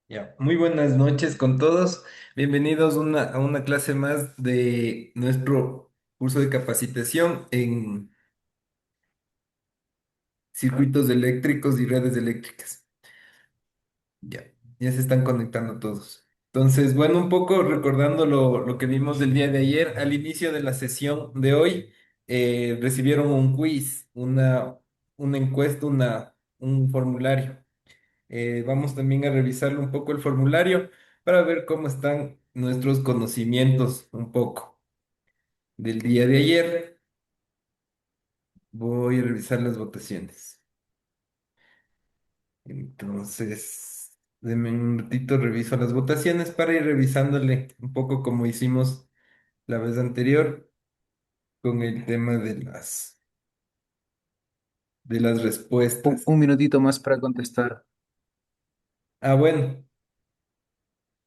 Ya, muy buenas noches con todos. Bienvenidos a una clase más de nuestro curso de capacitación en circuitos eléctricos y redes eléctricas. Ya, ya se están conectando todos. Entonces, bueno, un poco recordando lo que vimos del día de ayer, al inicio de la sesión de hoy, recibieron un quiz, una encuesta, un formulario. Vamos también a revisarle un poco el formulario para ver cómo están nuestros conocimientos un poco del día de ayer. Voy a revisar las votaciones. Entonces, denme un ratito, reviso las votaciones para ir revisándole un poco como hicimos la vez anterior con el tema de las respuestas. Un minutito más para contestar. Ah, bueno,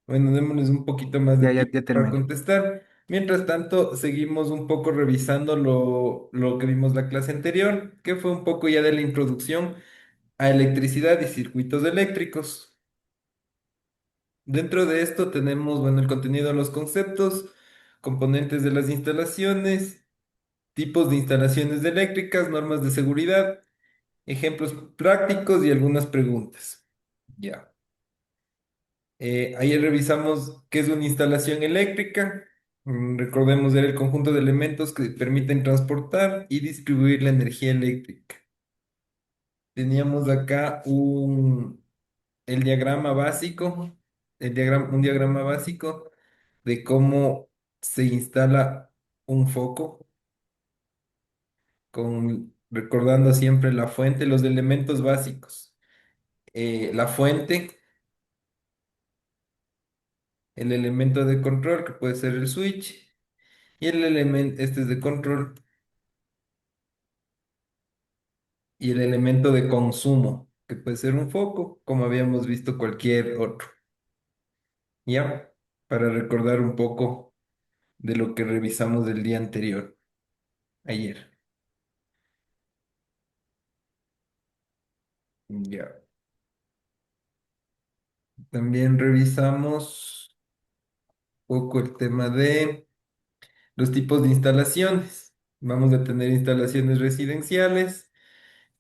démosles un poquito más de Ya, ya, tiempo ya para terminé. contestar. Mientras tanto, seguimos un poco revisando lo que vimos la clase anterior, que fue un poco ya de la introducción a electricidad y circuitos eléctricos. Dentro de esto tenemos, bueno, el contenido de los conceptos, componentes de las instalaciones, tipos de instalaciones eléctricas, normas de seguridad, ejemplos prácticos y algunas preguntas. Ya. Ayer revisamos qué es una instalación eléctrica. Recordemos, era el conjunto de elementos que permiten transportar y distribuir la energía eléctrica. Teníamos acá el diagrama básico, un diagrama básico de cómo se instala un foco, recordando siempre la fuente, los elementos básicos. La fuente, el elemento de control, que puede ser el switch. Y el elemento, este es de control, y el elemento de consumo, que puede ser un foco, como habíamos visto cualquier otro. ¿Ya? Para recordar un poco de lo que revisamos del día anterior, ayer. Ya. También revisamos un poco el tema de los tipos de instalaciones. Vamos a tener instalaciones residenciales,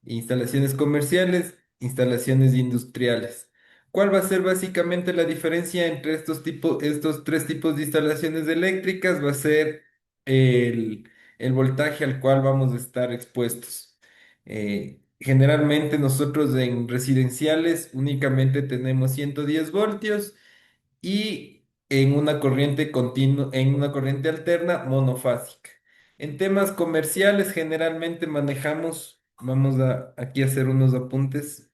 instalaciones comerciales, instalaciones industriales. ¿Cuál va a ser básicamente la diferencia entre estos tres tipos de instalaciones eléctricas? Va a ser el voltaje al cual vamos a estar expuestos. Generalmente nosotros en residenciales únicamente tenemos 110 voltios y en una corriente continua, en una corriente alterna monofásica. En temas comerciales generalmente manejamos, vamos a aquí a hacer unos apuntes.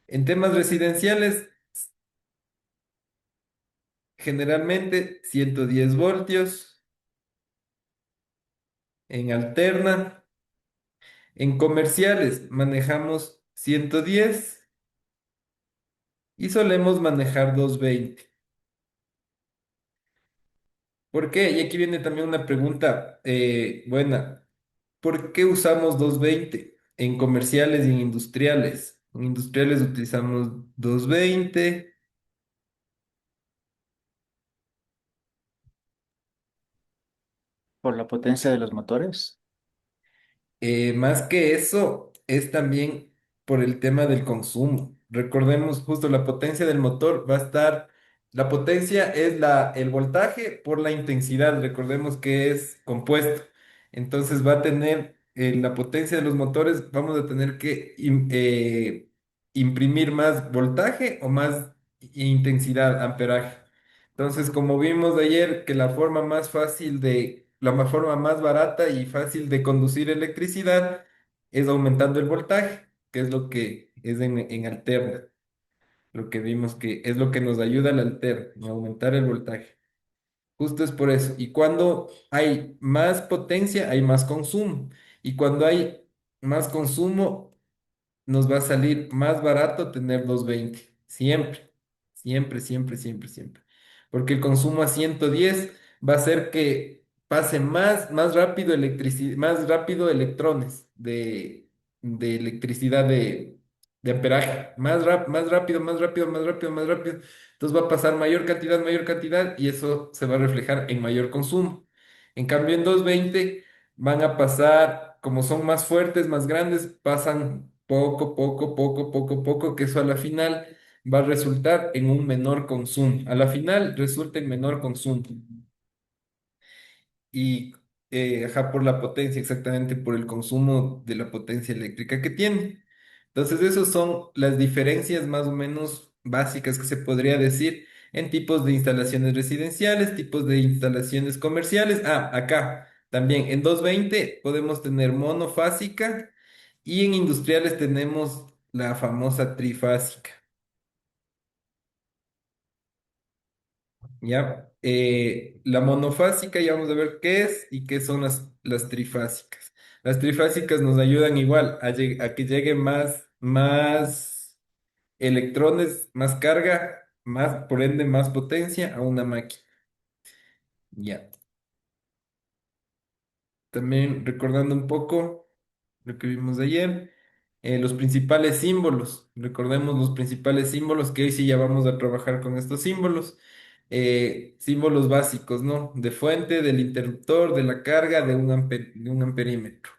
En temas residenciales, generalmente 110 voltios en alterna. En comerciales manejamos 110 y solemos manejar 220. ¿Por qué? Y aquí viene también una pregunta buena. ¿Por qué usamos 220 en comerciales y en industriales? En industriales utilizamos 220. Por la potencia de los motores. Más que eso, es también por el tema del consumo. Recordemos justo la potencia del motor va a estar, la potencia es el voltaje por la intensidad, recordemos que es compuesto. Entonces va a tener la potencia de los motores, vamos a tener que imprimir más voltaje o más intensidad, amperaje. Entonces, como vimos ayer, que la forma más fácil la forma más barata y fácil de conducir electricidad es aumentando el voltaje, que es lo que es en alterna, lo que vimos que es lo que nos ayuda al alterna, a aumentar el voltaje. Justo es por eso. Y cuando hay más potencia, hay más consumo. Y cuando hay más consumo, nos va a salir más barato tener 220. Siempre, siempre, siempre, siempre, siempre. Porque el consumo a 110 va a hacer que pase más rápido más rápido electrones de electricidad de amperaje. Más rápido, más rápido, más rápido, más rápido. Entonces va a pasar mayor cantidad y eso se va a reflejar en mayor consumo. En cambio, en 220 van a pasar, como son más fuertes, más grandes, pasan poco, que eso a la final va a resultar en un menor consumo. A la final resulta en menor consumo y ajá, por la potencia, exactamente por el consumo de la potencia eléctrica que tiene. Entonces, esas son las diferencias más o menos básicas que se podría decir en tipos de instalaciones residenciales, tipos de instalaciones comerciales. Ah, acá también en 220 podemos tener monofásica y en industriales tenemos la famosa trifásica. ¿Ya? La monofásica, ya vamos a ver qué es y qué son las trifásicas. Las trifásicas nos ayudan igual a que llegue más electrones, más carga, más, por ende, más potencia a una máquina. Ya. También recordando un poco lo que vimos ayer, los principales símbolos. Recordemos los principales símbolos, que hoy sí ya vamos a trabajar con estos símbolos. Símbolos básicos, ¿no? De fuente, del interruptor, de la carga, de un amperímetro.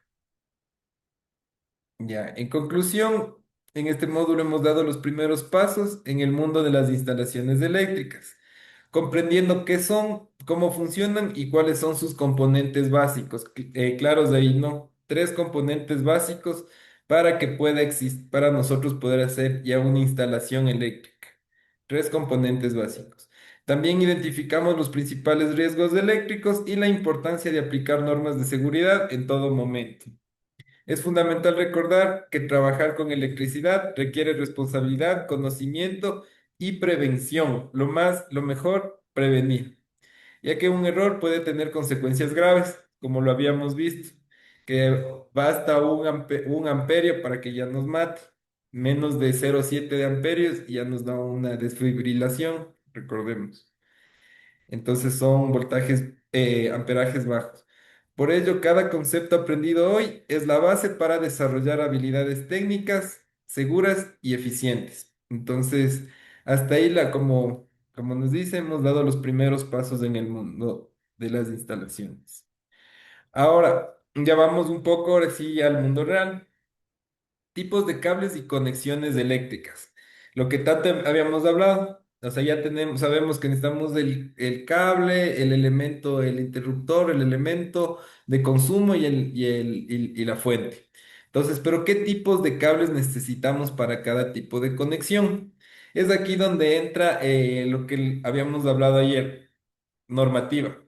Ya, en conclusión, en este módulo hemos dado los primeros pasos en el mundo de las instalaciones eléctricas, comprendiendo qué son, cómo funcionan y cuáles son sus componentes básicos. Claros de ahí, ¿no? Tres componentes básicos para que pueda existir, para nosotros poder hacer ya una instalación eléctrica. Tres componentes básicos. También identificamos los principales riesgos eléctricos y la importancia de aplicar normas de seguridad en todo momento. Es fundamental recordar que trabajar con electricidad requiere responsabilidad, conocimiento y prevención. Lo mejor, prevenir, ya que un error puede tener consecuencias graves, como lo habíamos visto, que basta un amperio para que ya nos mate. Menos de 0,7 de amperios y ya nos da una desfibrilación, recordemos. Entonces son voltajes, amperajes bajos. Por ello, cada concepto aprendido hoy es la base para desarrollar habilidades técnicas seguras y eficientes. Entonces, hasta ahí como nos dice, hemos dado los primeros pasos en el mundo de las instalaciones. Ahora, ya vamos un poco, ahora sí, al mundo real. Tipos de cables y conexiones eléctricas. Lo que tanto habíamos hablado. O sea, ya tenemos, sabemos que necesitamos el cable, el elemento, el interruptor, el elemento de consumo y la fuente. Entonces, ¿pero qué tipos de cables necesitamos para cada tipo de conexión? Es aquí donde entra lo que habíamos hablado ayer, normativa.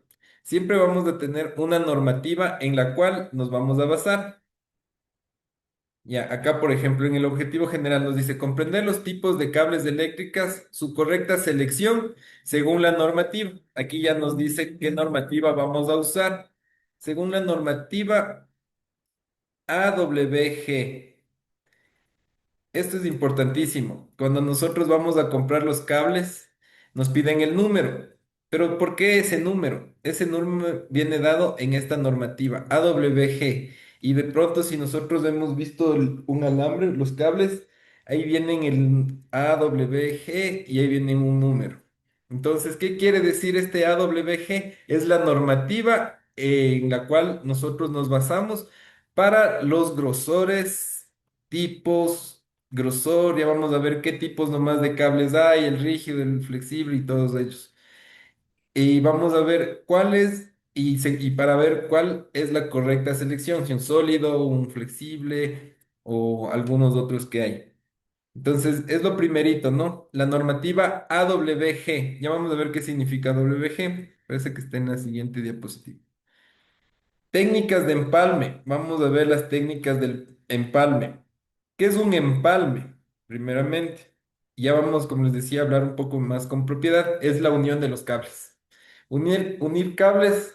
Siempre vamos a tener una normativa en la cual nos vamos a basar. Ya, acá, por ejemplo, en el objetivo general nos dice comprender los tipos de cables eléctricas, su correcta selección según la normativa. Aquí ya nos dice qué normativa vamos a usar. Según la normativa AWG. Esto es importantísimo. Cuando nosotros vamos a comprar los cables, nos piden el número. Pero ¿por qué ese número? Ese número viene dado en esta normativa AWG. Y de pronto, si nosotros hemos visto un alambre, los cables, ahí vienen el AWG y ahí viene un número. Entonces, ¿qué quiere decir este AWG? Es la normativa en la cual nosotros nos basamos para los grosores, tipos, grosor, ya vamos a ver qué tipos nomás de cables hay, el rígido, el flexible y todos ellos. Y vamos a ver cuáles y para ver cuál es la correcta selección, si un sólido, un flexible o algunos otros que hay. Entonces, es lo primerito, ¿no? La normativa AWG. Ya vamos a ver qué significa AWG. Parece que está en la siguiente diapositiva. Técnicas de empalme. Vamos a ver las técnicas del empalme. ¿Qué es un empalme? Primeramente, ya vamos, como les decía, a hablar un poco más con propiedad. Es la unión de los cables. Unir cables,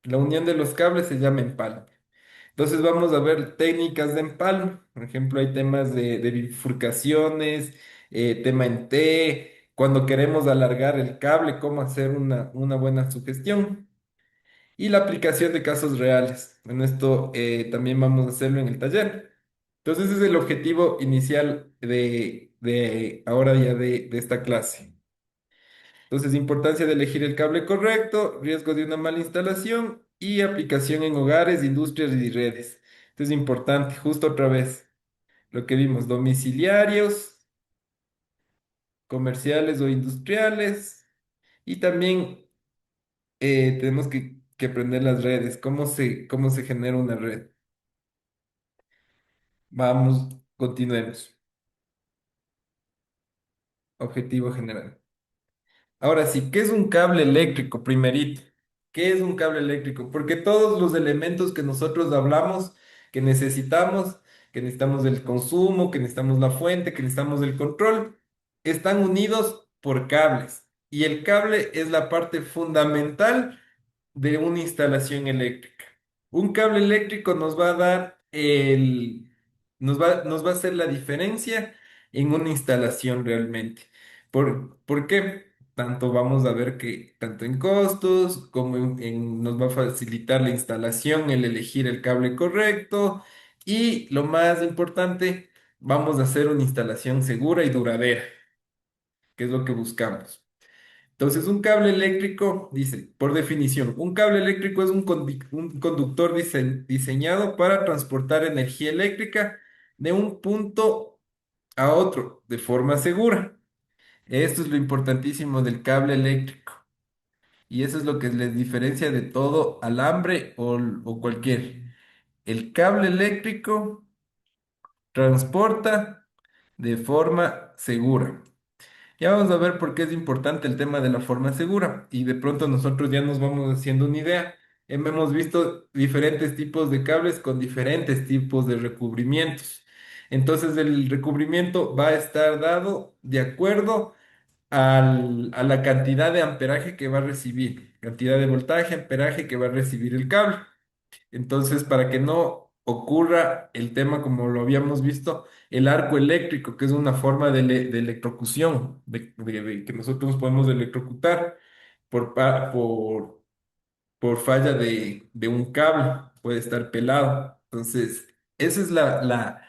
la unión de los cables se llama empalme. Entonces vamos a ver técnicas de empalme. Por ejemplo, hay temas de bifurcaciones, tema en T, cuando queremos alargar el cable, cómo hacer una buena sugestión y la aplicación de casos reales. En esto también vamos a hacerlo en el taller. Entonces ese es el objetivo inicial de ahora ya de esta clase. Entonces, importancia de elegir el cable correcto, riesgo de una mala instalación y aplicación en hogares, industrias y redes. Esto es importante, justo otra vez, lo que vimos, domiciliarios, comerciales o industriales, y también tenemos que aprender las redes, cómo se genera una red. Vamos, continuemos. Objetivo general. Ahora sí, ¿qué es un cable eléctrico, primerito? ¿Qué es un cable eléctrico? Porque todos los elementos que nosotros hablamos, que que necesitamos del consumo, que necesitamos la fuente, que necesitamos del control, están unidos por cables. Y el cable es la parte fundamental de una instalación eléctrica. Un cable eléctrico nos va a dar nos va a hacer la diferencia en una instalación realmente. ¿Por qué? Tanto vamos a ver que tanto en costos como nos va a facilitar la instalación, el elegir el cable correcto y lo más importante, vamos a hacer una instalación segura y duradera, que es lo que buscamos. Entonces, un cable eléctrico, dice, por definición, un cable eléctrico es un conductor diseñado para transportar energía eléctrica de un punto a otro de forma segura. Esto es lo importantísimo del cable eléctrico. Y eso es lo que les diferencia de todo alambre o cualquier. El cable eléctrico transporta de forma segura. Ya vamos a ver por qué es importante el tema de la forma segura y de pronto nosotros ya nos vamos haciendo una idea. Hemos visto diferentes tipos de cables con diferentes tipos de recubrimientos. Entonces el recubrimiento va a estar dado de acuerdo a la cantidad de amperaje que va a recibir, cantidad de voltaje, amperaje que va a recibir el cable. Entonces, para que no ocurra el tema como lo habíamos visto, el arco eléctrico, que es una forma de electrocución, de que nosotros nos podemos electrocutar por falla de un cable, puede estar pelado. Entonces, esa es la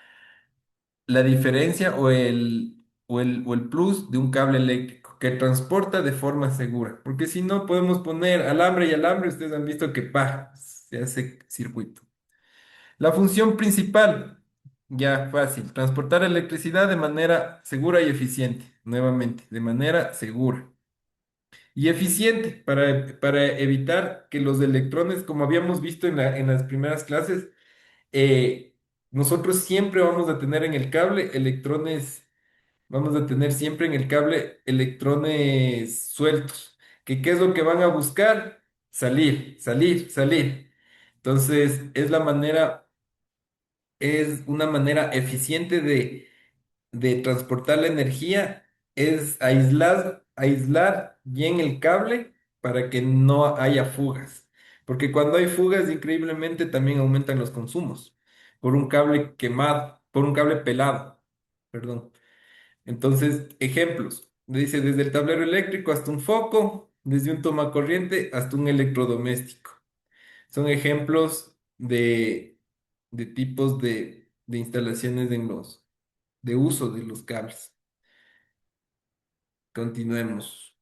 diferencia o el plus de un cable eléctrico, que transporta de forma segura. Porque si no, podemos poner alambre y alambre, ustedes han visto que se hace circuito. La función principal, ya fácil, transportar electricidad de manera segura y eficiente, nuevamente, de manera segura y eficiente para evitar que los electrones, como habíamos visto en las primeras clases, nosotros siempre vamos a tener en el cable electrones, vamos a tener siempre en el cable electrones sueltos, que ¿qué es lo que van a buscar? Salir, salir, salir. Entonces, es una manera eficiente de transportar la energía, es aislar bien el cable para que no haya fugas. Porque cuando hay fugas, increíblemente también aumentan los consumos por un cable quemado, por un cable pelado, perdón. Entonces, ejemplos. Dice desde el tablero eléctrico hasta un foco, desde un toma corriente hasta un electrodoméstico. Son ejemplos de tipos de instalaciones de uso de los cables. Continuemos.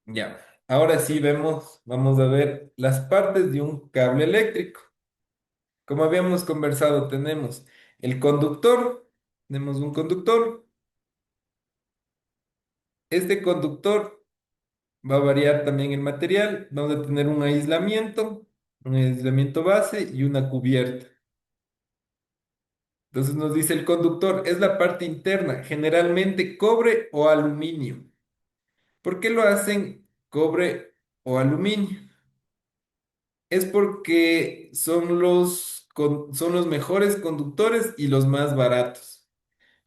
Ya. Ahora sí vamos a ver las partes de un cable eléctrico. Como habíamos conversado, tenemos el conductor, tenemos un conductor. Este conductor va a variar también el material. Vamos a tener un aislamiento base y una cubierta. Entonces nos dice el conductor, es la parte interna, generalmente cobre o aluminio. ¿Por qué lo hacen cobre o aluminio? Es porque son los mejores conductores y los más baratos.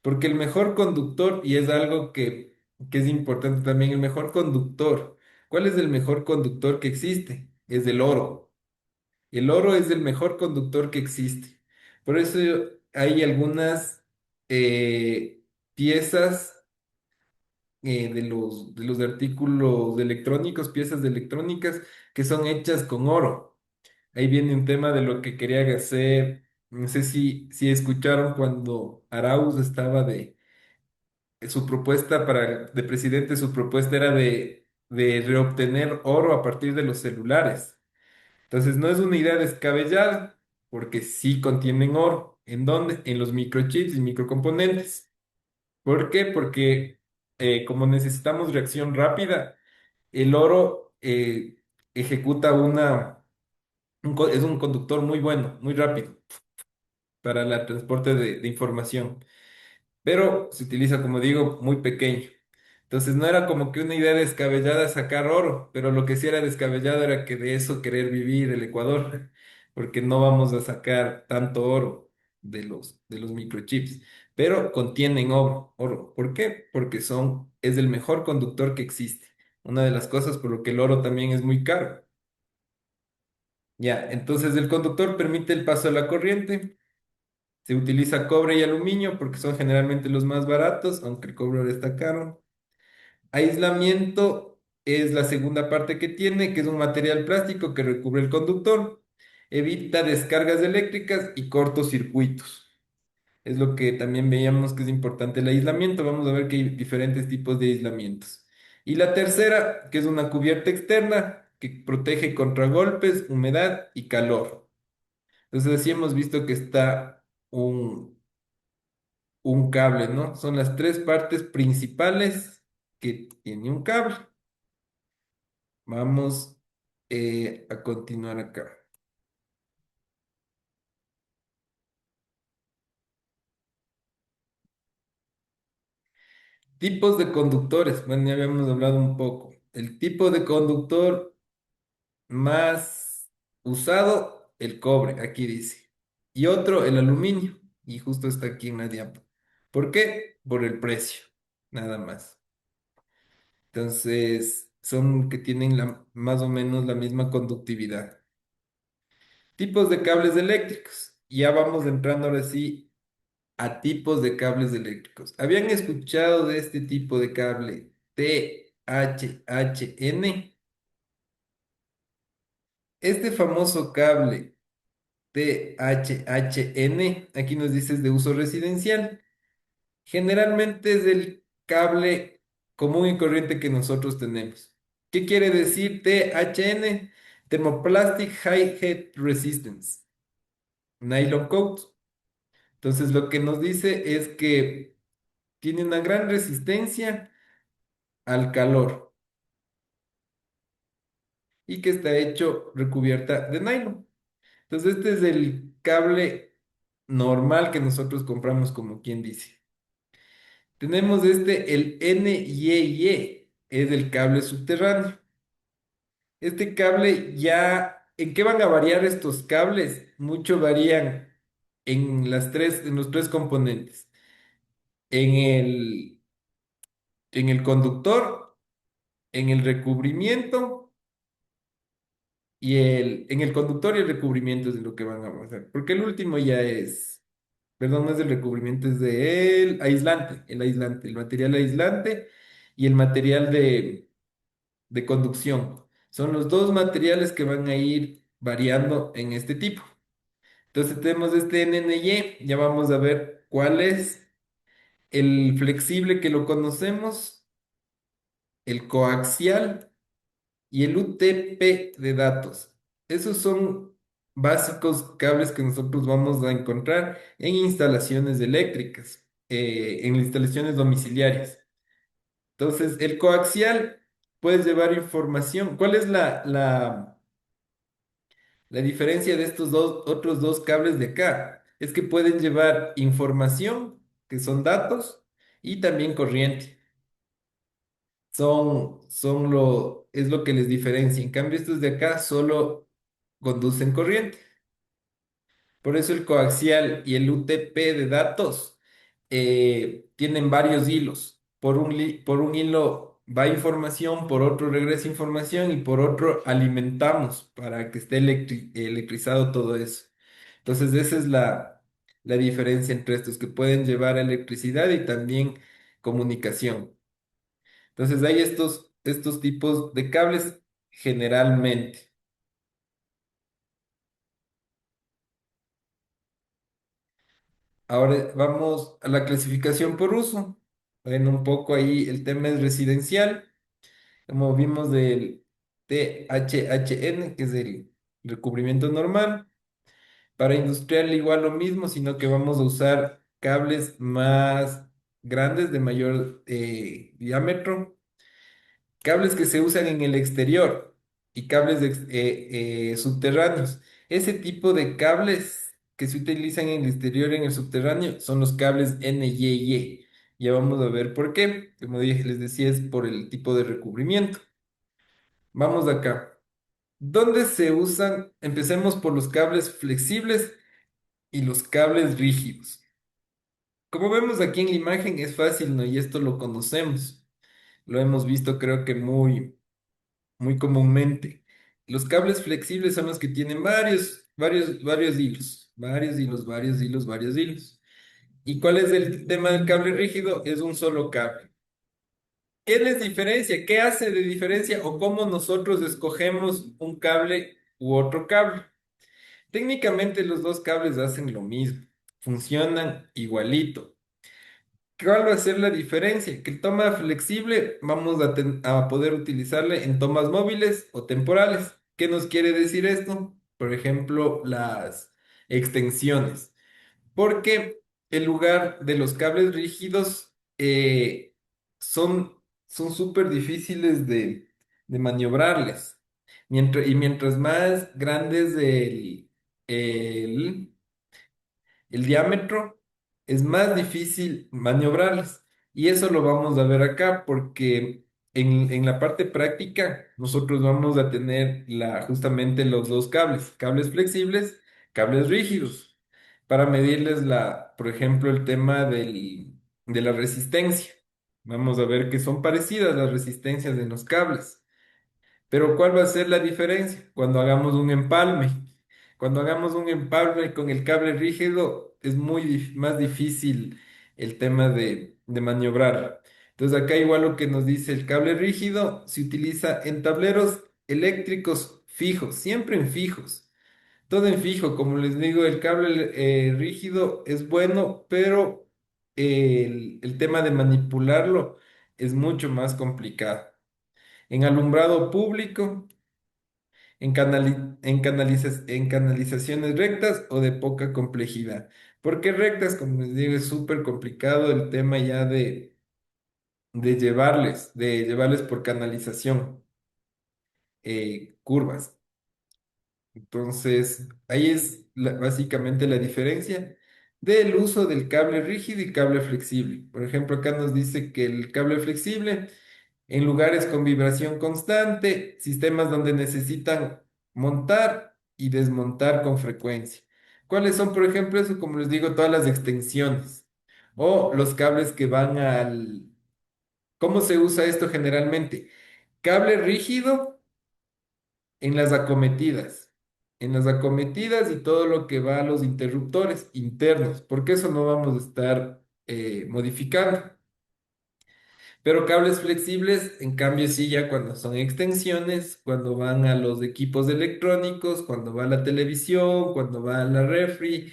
Porque el mejor conductor, y es algo que es importante también, el mejor conductor. ¿Cuál es el mejor conductor que existe? Es el oro. El oro es el mejor conductor que existe. Por eso hay algunas piezas de los artículos electrónicos, piezas de electrónicas que son hechas con oro. ahí viene un tema de lo que quería hacer. No sé si escucharon cuando Arauz estaba su propuesta de presidente, su propuesta era de reobtener oro a partir de los celulares. Entonces no es una idea descabellada, porque sí contienen oro. ¿En dónde? En los microchips y microcomponentes. ¿Por qué? Porque como necesitamos reacción rápida, el oro ejecuta es un conductor muy bueno, muy rápido para el transporte de información, pero se utiliza, como digo, muy pequeño. Entonces no era como que una idea descabellada sacar oro, pero lo que sí era descabellado era que de eso querer vivir el Ecuador, porque no vamos a sacar tanto oro de los microchips, pero contienen oro. ¿Por qué? Porque es el mejor conductor que existe. Una de las cosas por lo que el oro también es muy caro. Ya, entonces el conductor permite el paso de la corriente. Se utiliza cobre y aluminio porque son generalmente los más baratos, aunque el cobre ahora está caro. Aislamiento es la segunda parte que tiene, que es un material plástico que recubre el conductor. Evita descargas eléctricas y cortocircuitos. Es lo que también veíamos que es importante el aislamiento. Vamos a ver que hay diferentes tipos de aislamientos. Y la tercera, que es una cubierta externa que protege contra golpes, humedad y calor. Entonces, así hemos visto que está un cable, ¿no? Son las tres partes principales que tiene un cable. Vamos a continuar acá. Tipos de conductores. Bueno, ya habíamos hablado un poco. El tipo de conductor más usado, el cobre, aquí dice. Y otro, el aluminio. Y justo está aquí en la diapo. ¿Por qué? Por el precio, nada más. Entonces, son que tienen más o menos la misma conductividad. Tipos de cables eléctricos. Ya vamos entrando ahora sí a tipos de cables eléctricos. ¿Habían escuchado de este tipo de cable THHN? Este famoso cable THHN, aquí nos dice es de uso residencial. Generalmente es el cable común y corriente que nosotros tenemos. ¿Qué quiere decir THN? Thermoplastic High Heat Resistance, Nylon Coat. Entonces lo que nos dice es que tiene una gran resistencia al calor y que está hecho recubierta de nylon. Entonces, este es el cable normal que nosotros compramos, como quien dice. Tenemos el NYE, es el cable subterráneo. Este cable ya, ¿en qué van a variar estos cables? Mucho varían en los tres componentes. En en el conductor, en el recubrimiento en el conductor y el recubrimiento es de lo que van a hacer. Porque el último ya perdón, no es del recubrimiento, es el material aislante y el material de conducción. Son los dos materiales que van a ir variando en este tipo. Entonces tenemos este NNY, ya vamos a ver cuál es el flexible que lo conocemos, el coaxial y el UTP de datos. Esos son básicos cables que nosotros vamos a encontrar en instalaciones eléctricas, en instalaciones domiciliarias. Entonces, el coaxial puede llevar información. ¿Cuál es la diferencia de estos otros dos cables de acá? Es que pueden llevar información, que son datos, y también corriente. Es lo que les diferencia. En cambio, estos de acá solo conducen corriente. Por eso el coaxial y el UTP de datos tienen varios hilos. Por un hilo va información, por otro regresa información y por otro alimentamos para que esté electrizado todo eso. Entonces, esa es la diferencia entre estos que pueden llevar electricidad y también comunicación. Entonces hay estos tipos de cables generalmente. Ahora vamos a la clasificación por uso. Bueno, un poco ahí el tema es residencial, como vimos del THHN, que es el recubrimiento normal. Para industrial igual lo mismo, sino que vamos a usar cables más grandes, de mayor diámetro, cables que se usan en el exterior y cables subterráneos. Ese tipo de cables que se utilizan en el exterior y en el subterráneo son los cables NYY. Ya vamos a ver por qué. Como dije, les decía, es por el tipo de recubrimiento. Vamos acá. ¿Dónde se usan? Empecemos por los cables flexibles y los cables rígidos. Como vemos aquí en la imagen, es fácil, ¿no? Y esto lo conocemos. Lo hemos visto, creo que muy comúnmente. Los cables flexibles son los que tienen varios hilos. Varios hilos, varios hilos, varios hilos. ¿Y cuál es el tema del cable rígido? Es un solo cable. ¿Qué les diferencia? ¿Qué hace de diferencia o cómo nosotros escogemos un cable u otro cable? Técnicamente los dos cables hacen lo mismo, funcionan igualito. ¿Cuál va a ser la diferencia? Que el toma flexible vamos a poder utilizarle en tomas móviles o temporales. ¿Qué nos quiere decir esto? Por ejemplo, las extensiones. Porque el lugar de los cables rígidos son son súper difíciles de maniobrarles. Mientras más grande es el el diámetro, es más difícil maniobrarlas. Y eso lo vamos a ver acá porque en la parte práctica nosotros vamos a tener justamente los dos cables, cables flexibles, cables rígidos, para medirles por ejemplo, el tema de la resistencia. Vamos a ver que son parecidas las resistencias de los cables. Pero ¿cuál va a ser la diferencia? Cuando hagamos un empalme. Cuando hagamos un empalme con el cable rígido, es más difícil el tema de maniobrar. Entonces acá igual lo que nos dice el cable rígido se utiliza en tableros eléctricos fijos, siempre en fijos. Todo en fijo, como les digo, el cable rígido es bueno, pero el tema de manipularlo es mucho más complicado. En alumbrado público, en canalizaciones rectas o de poca complejidad. ¿Por qué rectas? Como les digo, es súper complicado el tema ya de llevarles por canalización, curvas. Entonces, ahí es básicamente la diferencia del uso del cable rígido y cable flexible. Por ejemplo, acá nos dice que el cable flexible en lugares con vibración constante, sistemas donde necesitan montar y desmontar con frecuencia. ¿Cuáles son, por ejemplo, eso? Como les digo, todas las extensiones o los cables que van al... ¿Cómo se usa esto generalmente? Cable rígido en las acometidas. En las acometidas y todo lo que va a los interruptores internos, porque eso no vamos a estar modificando. Pero cables flexibles, en cambio, sí, ya cuando son extensiones, cuando van a los equipos electrónicos, cuando va a la televisión, cuando va a la refri,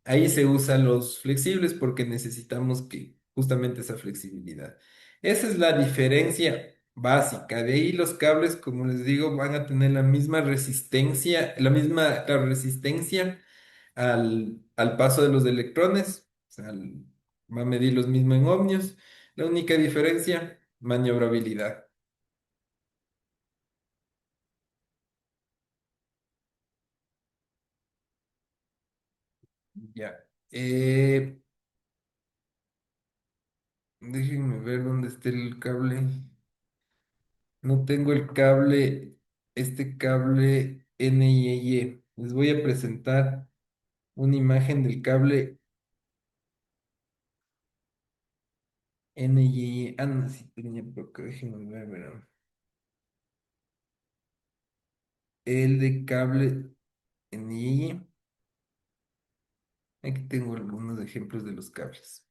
ahí se usan los flexibles porque necesitamos que justamente esa flexibilidad. Esa es la diferencia básica. De ahí los cables, como les digo, van a tener la misma resistencia, la misma, claro, resistencia al paso de los electrones, o sea, va a medir los mismos en ohmios. La única diferencia, maniobrabilidad. Ya. Déjenme ver dónde está el cable. No tengo el cable, este cable NIE. Les voy a presentar una imagen del cable NIE. Ah, no, sí tenía, pero que déjenme ver, verán. El de cable NIE. Aquí tengo algunos ejemplos de los cables.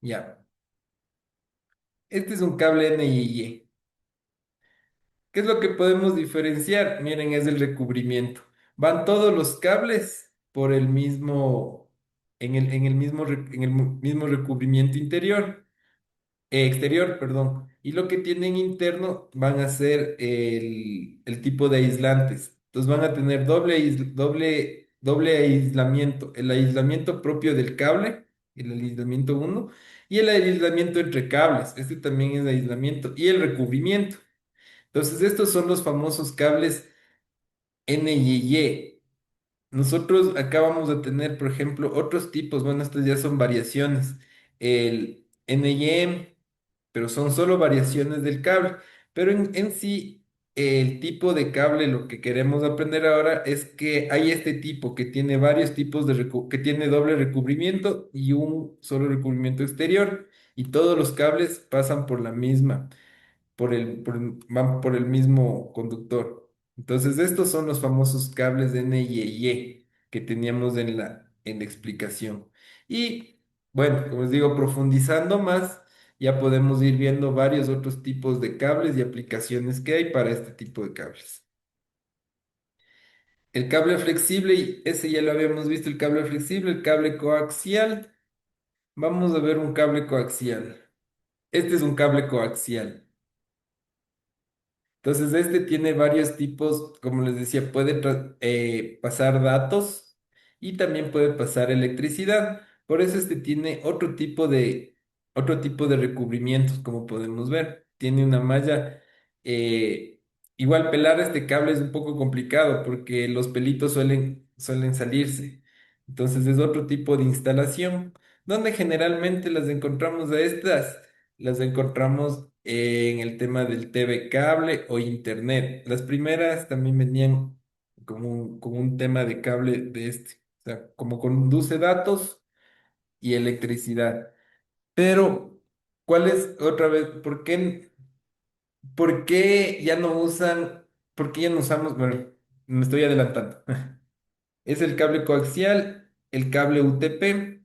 Ya. Este es un cable NIE. ¿Qué es lo que podemos diferenciar? Miren, es el recubrimiento. Van todos los cables. por el mismo, en el mismo recubrimiento exterior, perdón. Y lo que tienen interno van a ser el tipo de aislantes. Entonces van a tener doble aislamiento. El aislamiento propio del cable, el aislamiento uno, y el aislamiento entre cables. Este también es aislamiento. Y el recubrimiento. Entonces estos son los famosos cables NYY. Nosotros acá vamos a tener, por ejemplo, otros tipos. Bueno, estas ya son variaciones. El NYM, pero son solo variaciones del cable. Pero en sí, el tipo de cable, lo que queremos aprender ahora es que hay este tipo que tiene varios tipos que tiene doble recubrimiento y un solo recubrimiento exterior. Y todos los cables pasan por la misma van por el mismo conductor. Entonces, estos son los famosos cables de N y Y que teníamos en la explicación. Y bueno, como les digo, profundizando más, ya podemos ir viendo varios otros tipos de cables y aplicaciones que hay para este tipo de cables. El cable flexible, y ese ya lo habíamos visto, el cable flexible, el cable coaxial. Vamos a ver un cable coaxial. Este es un cable coaxial. Entonces, este tiene varios tipos, como les decía, puede pasar datos y también puede pasar electricidad. Por eso este tiene otro tipo de recubrimientos, como podemos ver. Tiene una malla. eh, Igual pelar este cable es un poco complicado porque los pelitos suelen salirse. Entonces es otro tipo de instalación, donde generalmente las encontramos a estas. Las encontramos en el tema del TV cable o internet. Las primeras también venían como un tema de cable de este, o sea, como conduce datos y electricidad. Pero, ¿cuál es otra vez? ¿Por qué ya no usan, por qué ya no usamos? Bueno, me estoy adelantando. Es el cable coaxial, el cable UTP.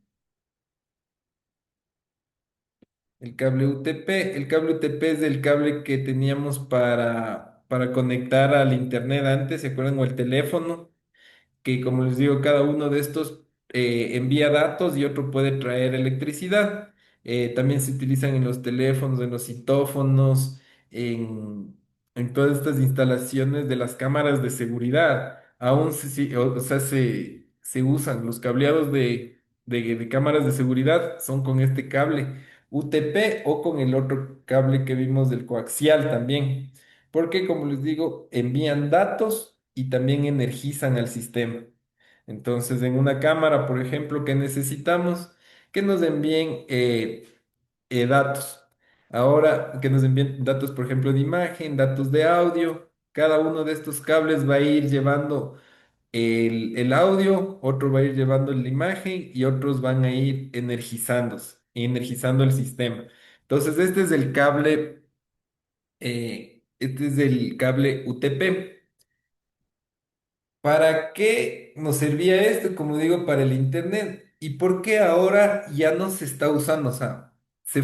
El cable UTP. El cable UTP es el cable que teníamos para conectar al internet antes, ¿se acuerdan? O el teléfono, que como les digo, cada uno de estos envía datos y otro puede traer electricidad. También se utilizan en los teléfonos, en los citófonos, en todas estas instalaciones de las cámaras de seguridad. Aún o sea, se usan los cableados de cámaras de seguridad, son con este cable UTP o con el otro cable que vimos del coaxial también, porque como les digo, envían datos y también energizan al sistema. Entonces, en una cámara, por ejemplo, que necesitamos que nos envíen datos. Ahora, que nos envíen datos, por ejemplo, de imagen, datos de audio. Cada uno de estos cables va a ir llevando el audio, otro va a ir llevando la imagen y otros van a ir energizando el sistema. Entonces, este es el cable UTP. ¿Para qué nos servía esto? Como digo, para el internet. ¿Y por qué ahora ya no se está usando? O sea, se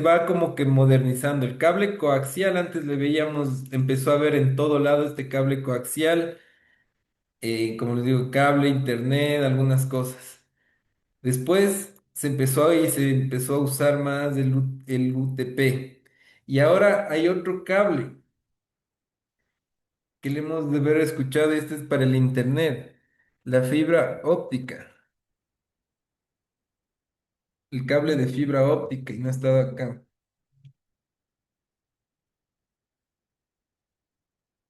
va como que modernizando. El cable coaxial, antes le veíamos, empezó a ver en todo lado este cable coaxial, como les digo, cable, internet, algunas cosas. Después se empezó a usar más el UTP. Y ahora hay otro cable que le hemos de haber escuchado, este es para el internet, la fibra óptica. El cable de fibra óptica y no ha estado acá.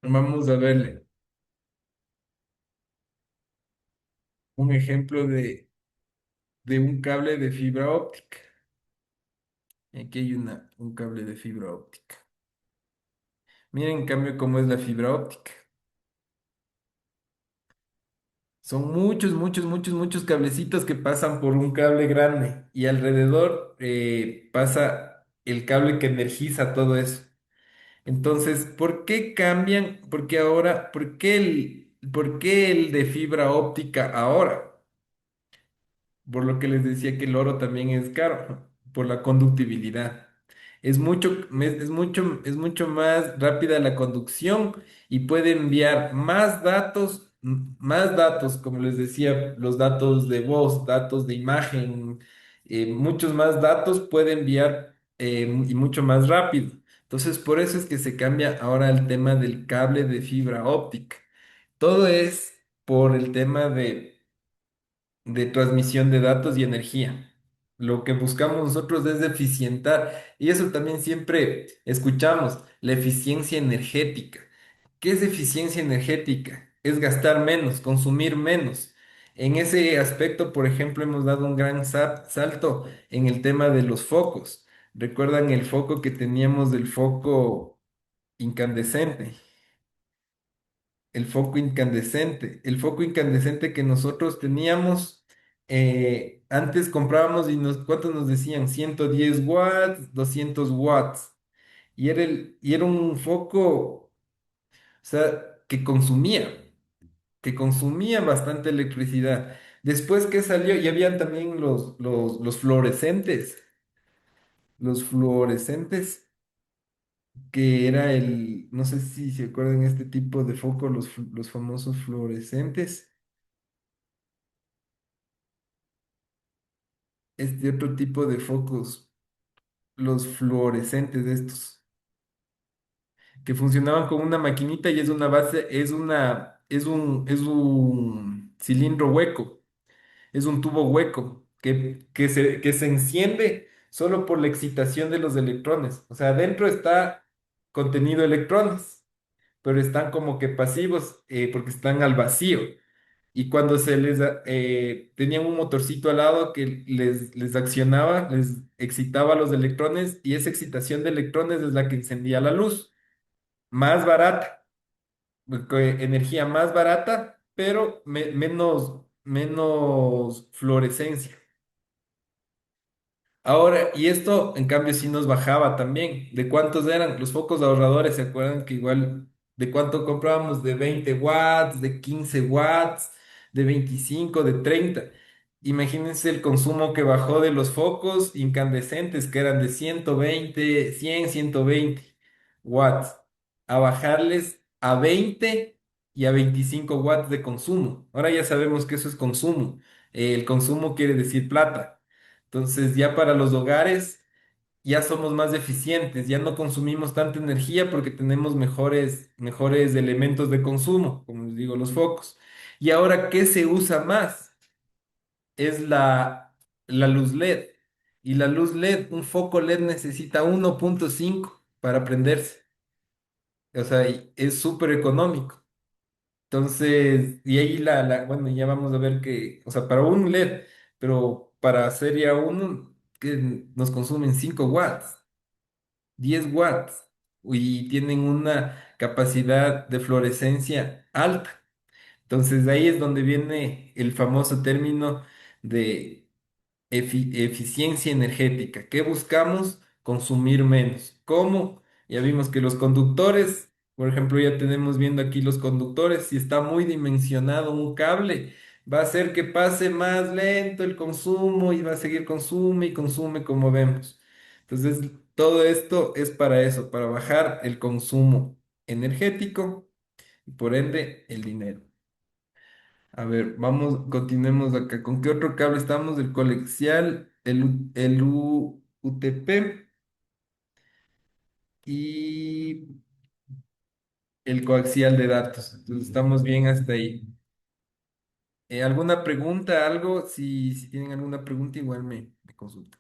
Vamos a verle un ejemplo de un cable de fibra óptica. Aquí hay un cable de fibra óptica. Miren en cambio cómo es la fibra óptica. Son muchos cablecitos que pasan por un cable grande y alrededor pasa el cable que energiza todo eso. Entonces, ¿por qué cambian? ¿Por qué el de fibra óptica ahora? Por lo que les decía que el oro también es caro, por la conductibilidad. Es mucho más rápida la conducción y puede enviar más datos más datos, como les decía, los datos de voz, datos de imagen, muchos más datos puede enviar y mucho más rápido. Entonces, por eso es que se cambia ahora el tema del cable de fibra óptica. Todo es por el tema de transmisión de datos y energía. Lo que buscamos nosotros es eficientar, y eso también siempre escuchamos, la eficiencia energética. ¿Qué es eficiencia energética? Es gastar menos, consumir menos. En ese aspecto, por ejemplo, hemos dado un gran salto en el tema de los focos. ¿Recuerdan el foco que teníamos del foco incandescente? El foco incandescente que nosotros teníamos, antes comprábamos y ¿cuántos nos decían? 110 watts, 200 watts. Y era un foco, o sea, que consumía bastante electricidad. Después que salió, y habían también los fluorescentes, los fluorescentes, que era no sé si se acuerdan este tipo de foco, los famosos fluorescentes. Este otro tipo de focos, los fluorescentes estos, que funcionaban con una maquinita y es una base, es un cilindro hueco, es un tubo hueco que se enciende solo por la excitación de los electrones. O sea, adentro está contenido electrones, pero están como que pasivos porque están al vacío. Y cuando tenían un motorcito al lado que les accionaba, les excitaba los electrones, y esa excitación de electrones es la que encendía la luz, más barata, energía más barata, pero menos fluorescencia. Ahora, y esto en cambio sí nos bajaba también. ¿De cuántos eran? Los focos ahorradores, ¿se acuerdan que igual de cuánto comprábamos? De 20 watts, de 15 watts, de 25, de 30. Imagínense el consumo que bajó de los focos incandescentes, que eran de 120, 100, 120 watts, a bajarles a 20 y a 25 watts de consumo. Ahora ya sabemos que eso es consumo. El consumo quiere decir plata. Entonces, ya para los hogares ya somos más eficientes, ya no consumimos tanta energía porque tenemos mejores elementos de consumo, como les digo, los focos. Y ahora, ¿qué se usa más? Es la luz LED. Y la luz LED, un foco LED necesita 1,5 para prenderse. O sea, y es súper económico. Entonces, y ahí bueno, ya vamos a ver que, o sea, para un LED, pero para hacer ya uno, que nos consumen 5 watts, 10 watts, y tienen una capacidad de fluorescencia alta. Entonces, ahí es donde viene el famoso término de eficiencia energética. ¿Qué buscamos? Consumir menos. ¿Cómo? Ya vimos que los conductores, por ejemplo, ya tenemos viendo aquí los conductores, si está muy dimensionado un cable, va a hacer que pase más lento el consumo y va a seguir consume y consume como vemos. Entonces, todo esto es para eso, para bajar el consumo energético y por ende el dinero. A ver, vamos, continuemos acá. ¿Con qué otro cable estamos? El coaxial, UTP y el coaxial de datos. Entonces estamos bien hasta ahí. ¿Alguna pregunta, algo? Si tienen alguna pregunta, igual me consultan.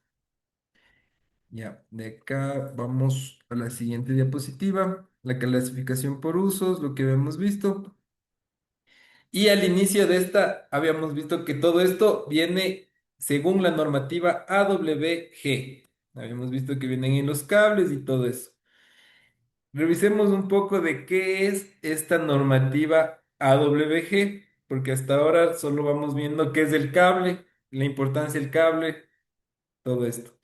Ya, de acá vamos a la siguiente diapositiva. La clasificación por usos, lo que habíamos visto. Y al inicio de esta habíamos visto que todo esto viene según la normativa AWG. Habíamos visto que vienen en los cables y todo eso. Revisemos un poco de qué es esta normativa AWG, porque hasta ahora solo vamos viendo qué es el cable, la importancia del cable, todo esto.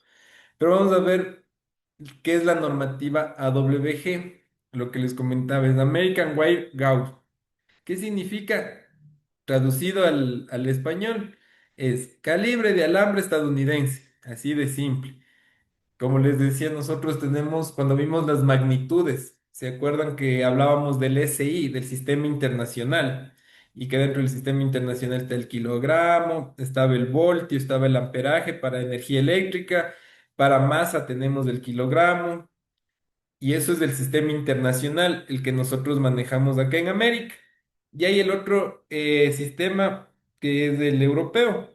Pero vamos a ver qué es la normativa AWG. Lo que les comentaba es American Wire Gauge. ¿Qué significa? Traducido al español, es calibre de alambre estadounidense, así de simple. Como les decía, nosotros tenemos, cuando vimos las magnitudes, ¿se acuerdan que hablábamos del SI, del sistema internacional? y que dentro del sistema internacional está el kilogramo, estaba el voltio, estaba el amperaje para energía eléctrica, para masa tenemos el kilogramo, y eso es del sistema internacional, el que nosotros manejamos acá en América. Y hay el otro sistema que es el europeo,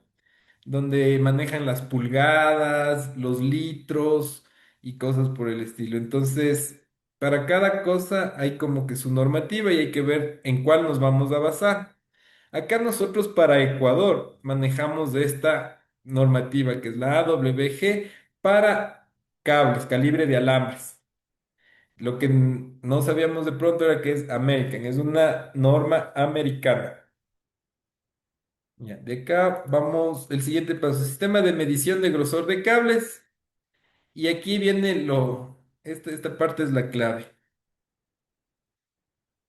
donde manejan las pulgadas, los litros y cosas por el estilo. Entonces, para cada cosa hay como que su normativa y hay que ver en cuál nos vamos a basar. Acá nosotros para Ecuador manejamos esta normativa que es la AWG para cables, calibre de alambres. Lo que no sabíamos de pronto era que es American, es una norma americana. Ya, de acá vamos, el siguiente paso, sistema de medición de grosor de cables. Y aquí viene esta parte es la clave,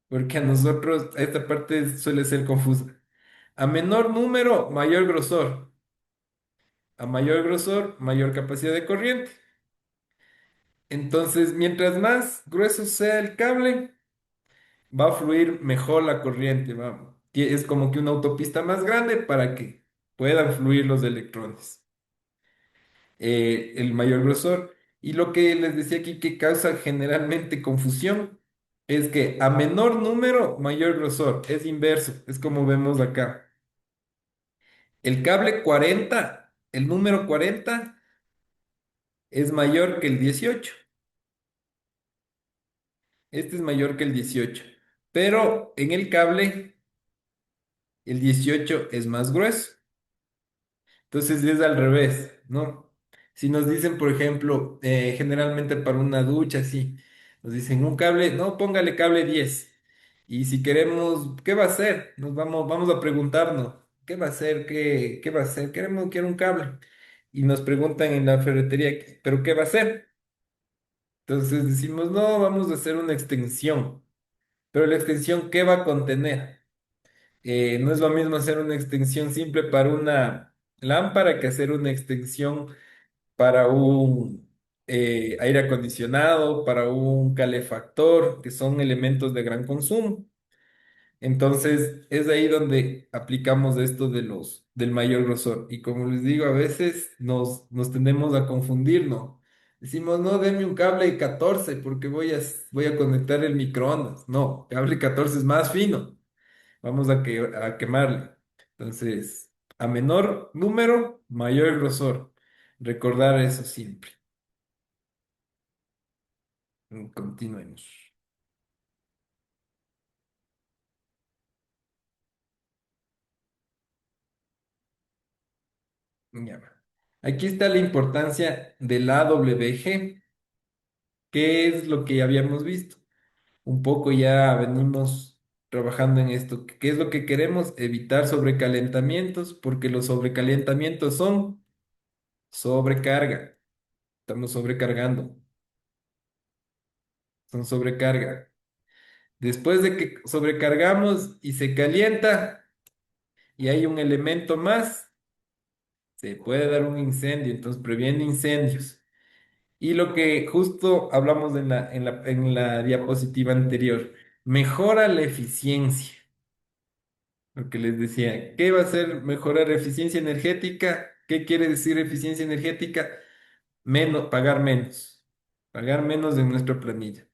porque a nosotros esta parte suele ser confusa. A menor número, mayor grosor. A mayor grosor, mayor capacidad de corriente. Entonces, mientras más grueso sea el cable, va a fluir mejor la corriente. Es como que una autopista más grande para que puedan fluir los electrones. El mayor grosor. Y lo que les decía aquí que causa generalmente confusión es que a menor número, mayor grosor. Es inverso, es como vemos acá. El cable 40, el número 40 es mayor que el 18. Este es mayor que el 18. Pero en el cable, el 18 es más grueso. Entonces es al revés, ¿no? Si nos dicen, por ejemplo, generalmente para una ducha, sí, nos dicen un cable, no, póngale cable 10. Y si queremos, ¿qué va a hacer? Vamos a preguntarnos, ¿qué va a hacer? ¿Qué va a hacer? Quiero un cable. Y nos preguntan en la ferretería, ¿pero qué va a hacer? Entonces decimos, no, vamos a hacer una extensión. Pero la extensión, ¿qué va a contener? No es lo mismo hacer una extensión simple para una lámpara que hacer una extensión para un aire acondicionado, para un calefactor, que son elementos de gran consumo. Entonces, es ahí donde aplicamos esto del mayor grosor. Y como les digo, a veces nos tendemos a confundir, ¿no? Decimos, no, deme un cable 14 porque voy a conectar el microondas. No, cable 14 es más fino. Vamos a quemarle. Entonces, a menor número, mayor grosor. Recordar eso siempre. Continuemos. Ya. Aquí está la importancia del AWG, que es lo que habíamos visto. Un poco ya venimos trabajando en esto. ¿Qué es lo que queremos? Evitar sobrecalentamientos, porque los sobrecalentamientos son sobrecarga. Estamos sobrecargando, son sobrecarga. Después de que sobrecargamos y se calienta y hay un elemento más, se puede dar un incendio, entonces previene incendios. Y lo que justo hablamos en la diapositiva anterior, mejora la eficiencia. Lo que les decía, ¿qué va a hacer mejorar la eficiencia energética? ¿Qué quiere decir eficiencia energética? Menos, pagar menos en nuestra planilla.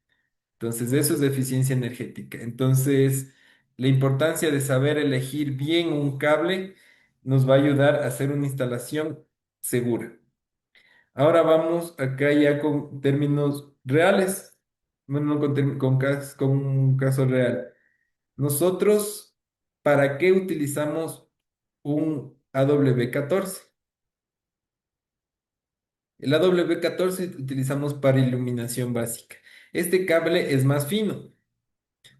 Entonces, eso es eficiencia energética. Entonces, la importancia de saber elegir bien un cable nos va a ayudar a hacer una instalación segura. Ahora vamos acá ya con términos reales, bueno, no con un caso real. Nosotros, ¿para qué utilizamos un AW14? El AW14 utilizamos para iluminación básica. Este cable es más fino.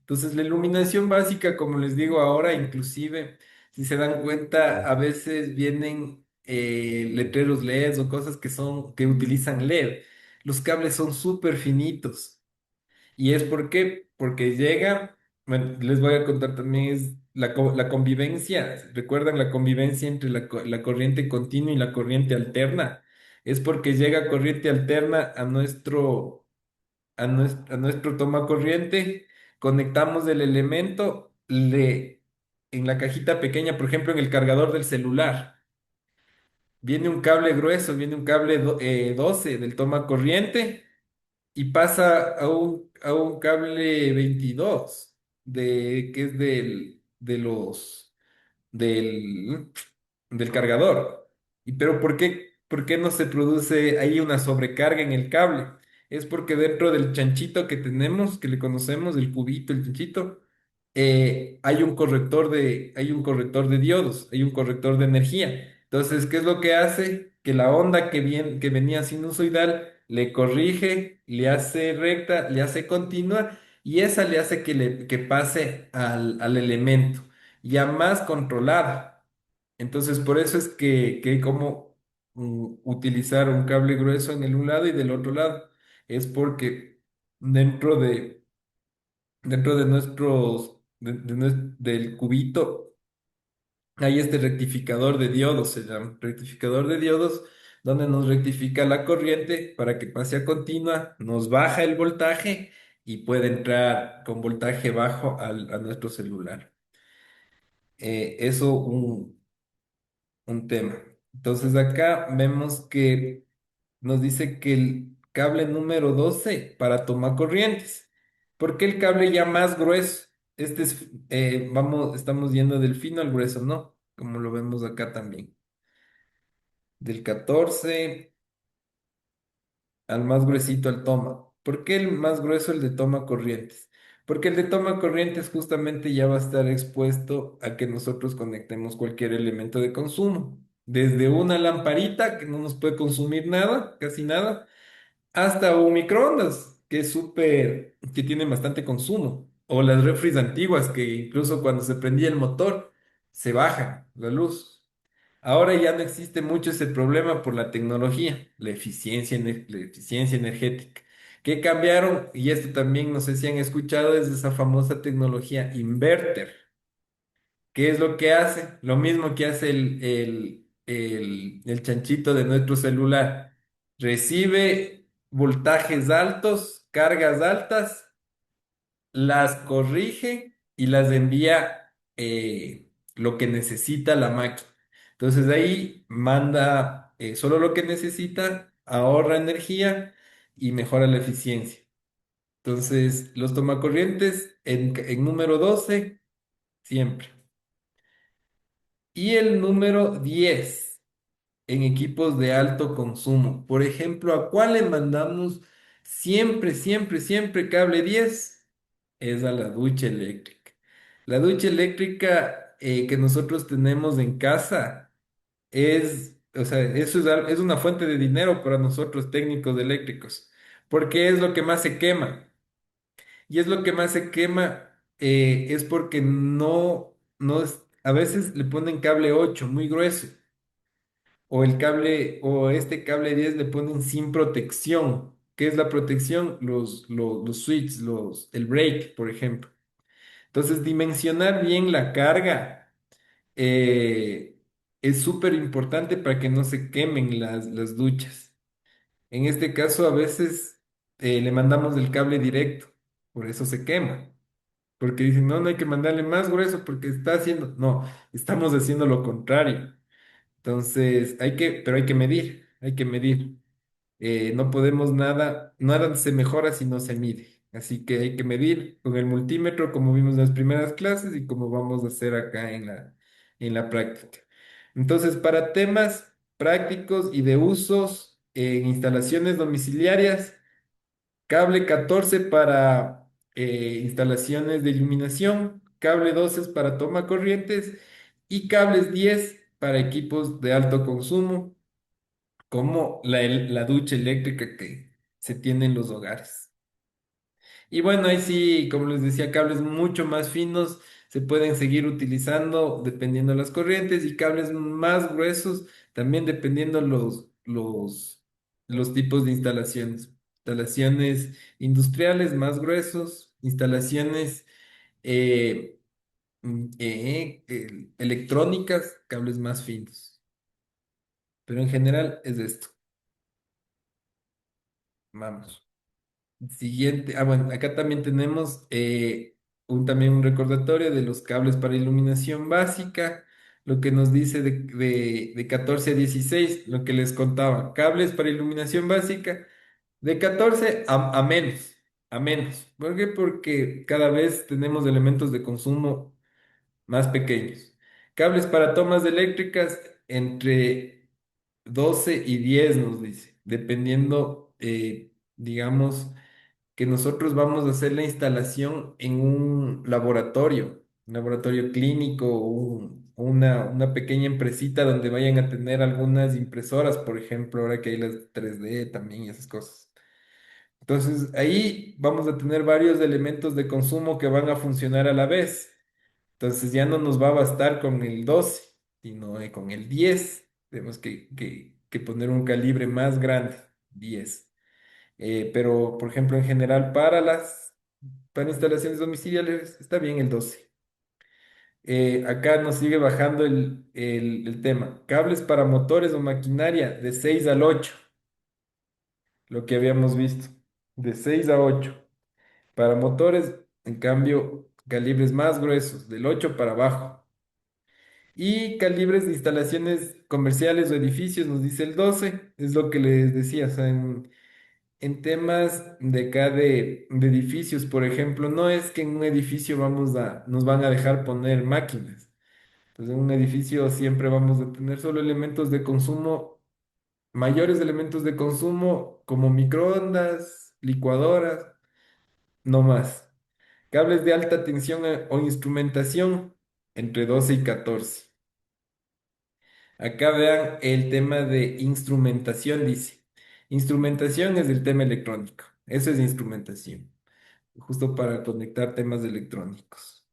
Entonces, la iluminación básica, como les digo ahora, inclusive, si se dan cuenta, a veces vienen letreros LEDs o cosas que utilizan LED. Los cables son súper finitos. ¿Y es por qué? Porque llega, bueno, les voy a contar también, es la convivencia. ¿Recuerdan la convivencia entre la corriente continua y la corriente alterna? Es porque llega corriente alterna a nuestro toma corriente, conectamos el elemento, en la cajita pequeña, por ejemplo, en el cargador del celular. Viene un cable grueso, viene un cable 12 del toma corriente y pasa a un cable 22 que es del, del cargador. ¿Y pero por qué no se produce ahí una sobrecarga en el cable? Es porque dentro del chanchito que tenemos, que le conocemos, el cubito, el chanchito, hay un corrector de diodos, hay un corrector de energía. Entonces, ¿qué es lo que hace? Que la onda que venía sinusoidal le corrige, le hace recta, le hace continua y esa le hace que pase al elemento ya más controlada. Entonces, por eso es que hay como utilizar un cable grueso en el un lado y del otro lado. Es porque dentro dentro de del cubito hay este rectificador de diodos, se llama rectificador de diodos, donde nos rectifica la corriente para que pase a continua, nos baja el voltaje y puede entrar con voltaje bajo a nuestro celular. Eso un tema. Entonces acá vemos que nos dice que el cable número 12 para tomar corrientes. ¿Por qué el cable ya más grueso? Este es, estamos yendo del fino al grueso, ¿no? Como lo vemos acá también. Del 14 al más gruesito al toma. ¿Por qué el más grueso el de toma corrientes? Porque el de toma corrientes justamente ya va a estar expuesto a que nosotros conectemos cualquier elemento de consumo. Desde una lamparita que no nos puede consumir nada, casi nada, hasta un microondas, que es súper, que tiene bastante consumo. O las refris antiguas, que incluso cuando se prendía el motor, se baja la luz. Ahora ya no existe mucho ese problema por la tecnología, la eficiencia energética. ¿Qué cambiaron? Y esto también no sé si han escuchado, es esa famosa tecnología inverter. ¿Qué es lo que hace? Lo mismo que hace el chanchito de nuestro celular. Recibe voltajes altos, cargas altas, las corrige y las envía lo que necesita la máquina. Entonces ahí manda solo lo que necesita, ahorra energía y mejora la eficiencia. Entonces los tomacorrientes en número 12 siempre. Y el número 10 en equipos de alto consumo. Por ejemplo, ¿a cuál le mandamos siempre cable 10? Es a la ducha eléctrica. La ducha eléctrica que nosotros tenemos en casa o sea, eso es una fuente de dinero para nosotros técnicos eléctricos, porque es lo que más se quema. Y es lo que más se quema, es porque no es, a veces le ponen cable 8 muy grueso o el cable, o este cable 10 le ponen sin protección. ¿Qué es la protección? Los switches, el break, por ejemplo. Entonces, dimensionar bien la carga eh, es súper importante para que no se quemen las duchas. En este caso, a veces le mandamos el cable directo, por eso se quema. Porque dicen, no, no hay que mandarle más grueso porque está haciendo, no, estamos haciendo lo contrario. Entonces, pero hay que medir. No podemos nada se mejora si no se mide. Así que hay que medir con el multímetro, como vimos en las primeras clases y como vamos a hacer acá en la práctica. Entonces, para temas prácticos y de usos en instalaciones domiciliarias, cable 14 para instalaciones de iluminación, cable 12 para toma corrientes y cables 10 para equipos de alto consumo, como la ducha eléctrica que se tiene en los hogares. Y bueno, ahí sí, como les decía, cables mucho más finos se pueden seguir utilizando dependiendo de las corrientes y cables más gruesos también dependiendo los tipos de instalaciones. Instalaciones industriales más gruesos, instalaciones eh, electrónicas, cables más finos. Pero en general es esto. Vamos. Siguiente. Ah, bueno, acá también tenemos también un recordatorio de los cables para iluminación básica, lo que nos dice de 14 a 16, lo que les contaba, cables para iluminación básica de 14 a menos, a menos. ¿Por qué? Porque cada vez tenemos elementos de consumo más pequeños. Cables para tomas eléctricas entre 12 y 10 nos dice, dependiendo, digamos, que nosotros vamos a hacer la instalación en un laboratorio clínico, una pequeña empresita donde vayan a tener algunas impresoras, por ejemplo, ahora que hay las 3D también y esas cosas. Entonces, ahí vamos a tener varios elementos de consumo que van a funcionar a la vez. Entonces, ya no nos va a bastar con el 12, sino con el 10. Tenemos que poner un calibre más grande, 10. Pero, por ejemplo, en general, para instalaciones domiciliares está bien el 12. Acá nos sigue bajando el tema. Cables para motores o maquinaria de 6 al 8, lo que habíamos visto. De 6 a 8. Para motores, en cambio, calibres más gruesos, del 8 para abajo. Y calibres de instalaciones comerciales o edificios, nos dice el 12, es lo que les decía, o sea, en temas de acá de edificios, por ejemplo, no es que en un edificio nos van a dejar poner máquinas. Entonces, en un edificio siempre vamos a tener solo elementos de consumo, mayores elementos de consumo como microondas, licuadoras, no más. Cables de alta tensión o instrumentación entre 12 y 14. Acá vean el tema de instrumentación, dice. Instrumentación es el tema electrónico. Eso es instrumentación, justo para conectar temas electrónicos.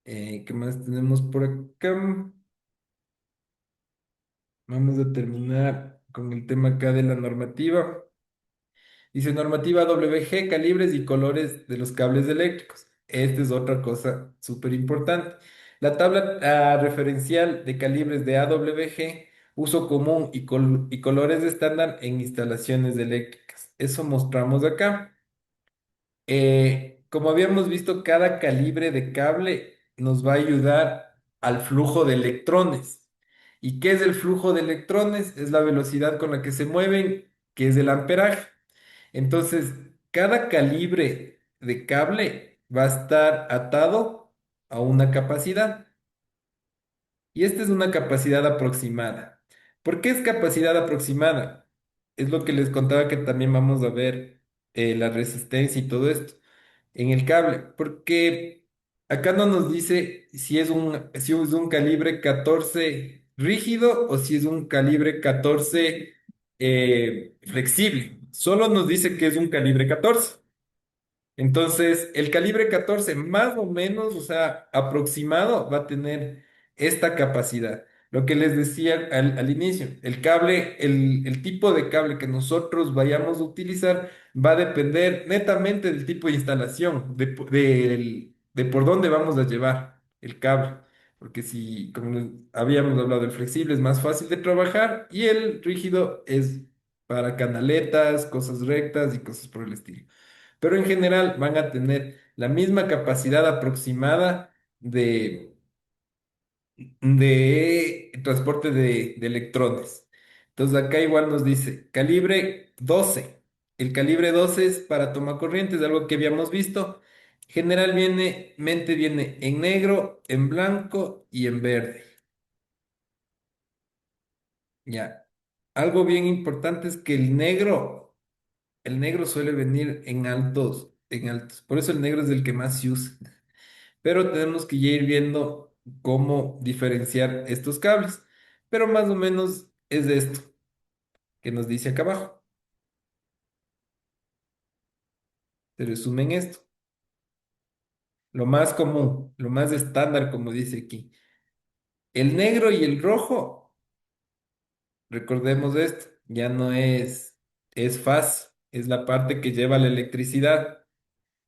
¿Qué más tenemos por acá? Vamos a terminar con el tema acá de la normativa. Dice normativa WG, calibres y colores de los cables eléctricos. Esta es otra cosa súper importante. La tabla referencial de calibres de AWG, uso común y colores estándar en instalaciones eléctricas. Eso mostramos acá. Como habíamos visto, cada calibre de cable nos va a ayudar al flujo de electrones. ¿Y qué es el flujo de electrones? Es la velocidad con la que se mueven, que es el amperaje. Entonces, cada calibre de cable va a estar atado a una capacidad. Y esta es una capacidad aproximada. ¿Por qué es capacidad aproximada? Es lo que les contaba que también vamos a ver la resistencia y todo esto en el cable, porque acá no nos dice si es un calibre 14 rígido o si es un calibre 14 flexible. Solo nos dice que es un calibre 14. Entonces, el calibre 14 más o menos, o sea, aproximado, va a tener esta capacidad. Lo que les decía al inicio, el tipo de cable que nosotros vayamos a utilizar va a depender netamente del tipo de instalación, de por dónde vamos a llevar el cable. Porque si, como habíamos hablado, el flexible es más fácil de trabajar y el rígido es para canaletas, cosas rectas y cosas por el estilo, pero en general van a tener la misma capacidad aproximada de transporte de electrones. Entonces acá igual nos dice calibre 12. El calibre 12 es para toma corriente, es algo que habíamos visto. Generalmente viene en negro, en blanco y en verde. Ya. Algo bien importante es que el negro suele venir en altos, en altos. Por eso el negro es el que más se usa. Pero tenemos que ya ir viendo cómo diferenciar estos cables. Pero más o menos es esto que nos dice acá abajo. Se resume en esto. Lo más común, lo más estándar, como dice aquí. El negro y el rojo, recordemos esto, ya no es fácil, es la parte que lleva la electricidad.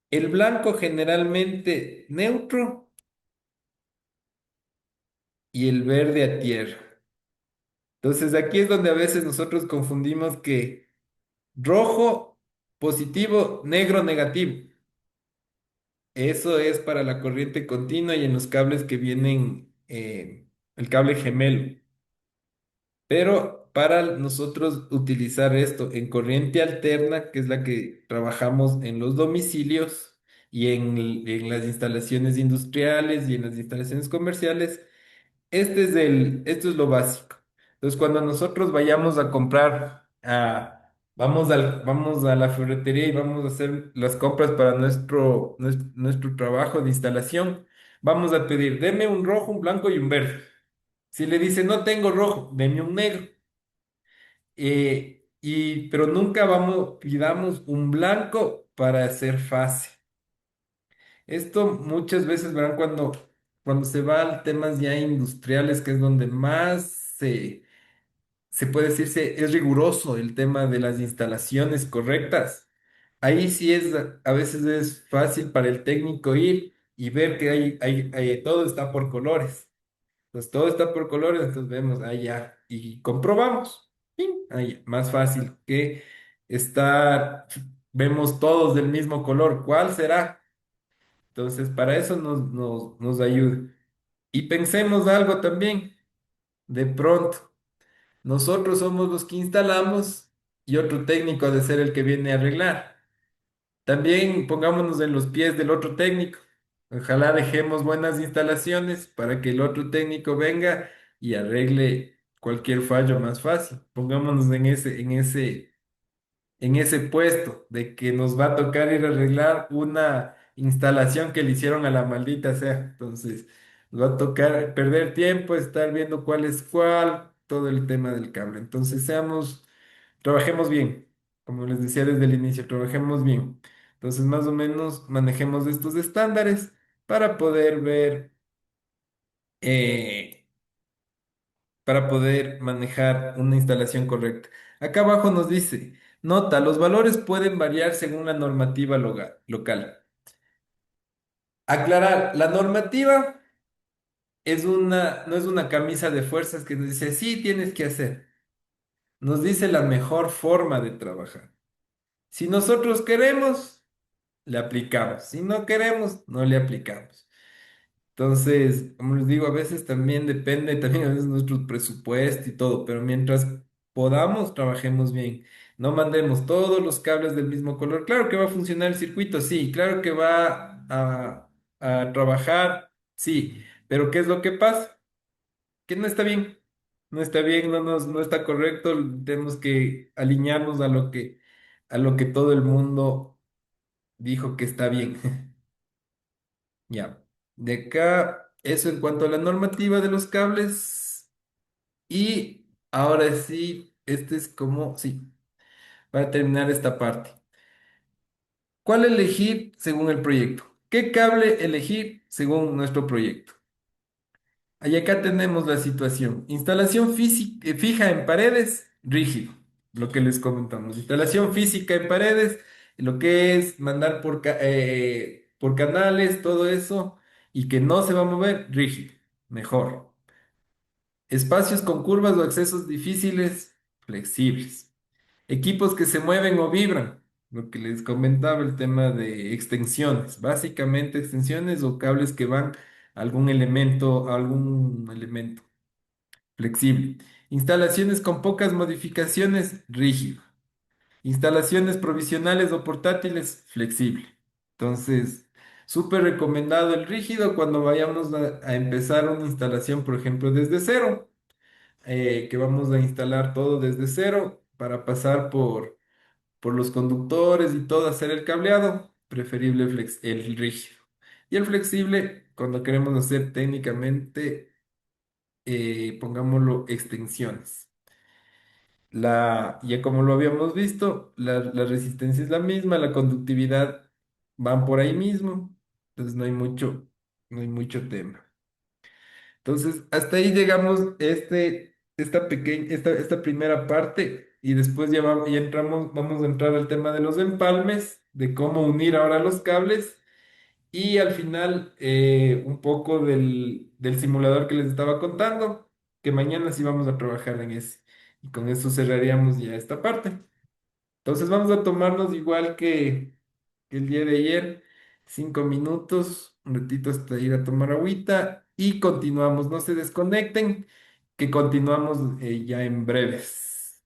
El blanco generalmente neutro y el verde a tierra. Entonces aquí es donde a veces nosotros confundimos que rojo positivo, negro negativo. Eso es para la corriente continua y en los cables que vienen, el cable gemelo. Pero para nosotros utilizar esto en corriente alterna, que es la que trabajamos en los domicilios y en las instalaciones industriales y en las instalaciones comerciales, esto es lo básico. Entonces, cuando nosotros vayamos a comprar, vamos a la ferretería y vamos a hacer las compras para nuestro trabajo de instalación, vamos a pedir, deme un rojo, un blanco y un verde. Si le dice, no tengo rojo, deme un negro. Pero nunca pidamos un blanco para hacer fácil. Esto muchas veces verán cuando se va a temas ya industriales, que es donde más se puede decirse, es riguroso el tema de las instalaciones correctas. Ahí sí a veces es fácil para el técnico ir y ver que todo está por colores. Entonces todo está por colores, entonces vemos, ya, y comprobamos. ¡Pim! Ya, más fácil que estar, vemos todos del mismo color, ¿cuál será? Entonces para eso nos ayuda. Y pensemos algo también, de pronto, nosotros somos los que instalamos y otro técnico ha de ser el que viene a arreglar. También pongámonos en los pies del otro técnico. Ojalá dejemos buenas instalaciones para que el otro técnico venga y arregle cualquier fallo más fácil. Pongámonos en ese puesto de que nos va a tocar ir a arreglar una instalación que le hicieron a la maldita sea. Entonces, nos va a tocar perder tiempo, estar viendo cuál es cuál, todo el tema del cable. Entonces, trabajemos bien, como les decía desde el inicio, trabajemos bien. Entonces, más o menos manejemos estos estándares para poder ver, eh, para poder manejar una instalación correcta. Acá abajo nos dice, nota, los valores pueden variar según la normativa local. Aclarar, la normativa no es una camisa de fuerzas que nos dice, sí, tienes que hacer. Nos dice la mejor forma de trabajar. Si nosotros queremos, le aplicamos. Si no queremos, no le aplicamos. Entonces, como les digo, a veces también depende, también a veces nuestro presupuesto y todo, pero mientras podamos, trabajemos bien. No mandemos todos los cables del mismo color. Claro que va a funcionar el circuito, sí. Claro que va a trabajar, sí. Pero ¿qué es lo que pasa? Que no está bien. No está bien, no está correcto. Tenemos que alinearnos a lo que todo el mundo dijo que está bien. Ya. De acá, eso en cuanto a la normativa de los cables. Y ahora sí, este es como, sí, para terminar esta parte. ¿Cuál elegir según el proyecto? ¿Qué cable elegir según nuestro proyecto? Y acá tenemos la situación. Instalación fija en paredes, rígido, lo que les comentamos. Instalación física en paredes, lo que es mandar por canales, todo eso, y que no se va a mover, rígido, mejor. Espacios con curvas o accesos difíciles, flexibles. Equipos que se mueven o vibran, lo que les comentaba el tema de extensiones, básicamente extensiones o cables que van a algún elemento flexible. Instalaciones con pocas modificaciones, rígido. Instalaciones provisionales o portátiles, flexible. Entonces, súper recomendado el rígido cuando vayamos a empezar una instalación, por ejemplo, desde cero, que vamos a instalar todo desde cero para pasar por los conductores y todo, hacer el cableado, preferible el rígido. Y el flexible, cuando queremos hacer técnicamente, pongámoslo extensiones. Ya como lo habíamos visto, la resistencia es la misma, la conductividad van por ahí mismo, entonces no hay mucho tema. Entonces, hasta ahí llegamos esta primera parte y después ya entramos, vamos a entrar al tema de los empalmes, de cómo unir ahora los cables y al final un poco del simulador que les estaba contando, que mañana sí vamos a trabajar en ese. Y con eso cerraríamos ya esta parte. Entonces vamos a tomarnos igual que el día de ayer. 5 minutos, un ratito hasta ir a tomar agüita y continuamos. No se desconecten, que continuamos ya en breves.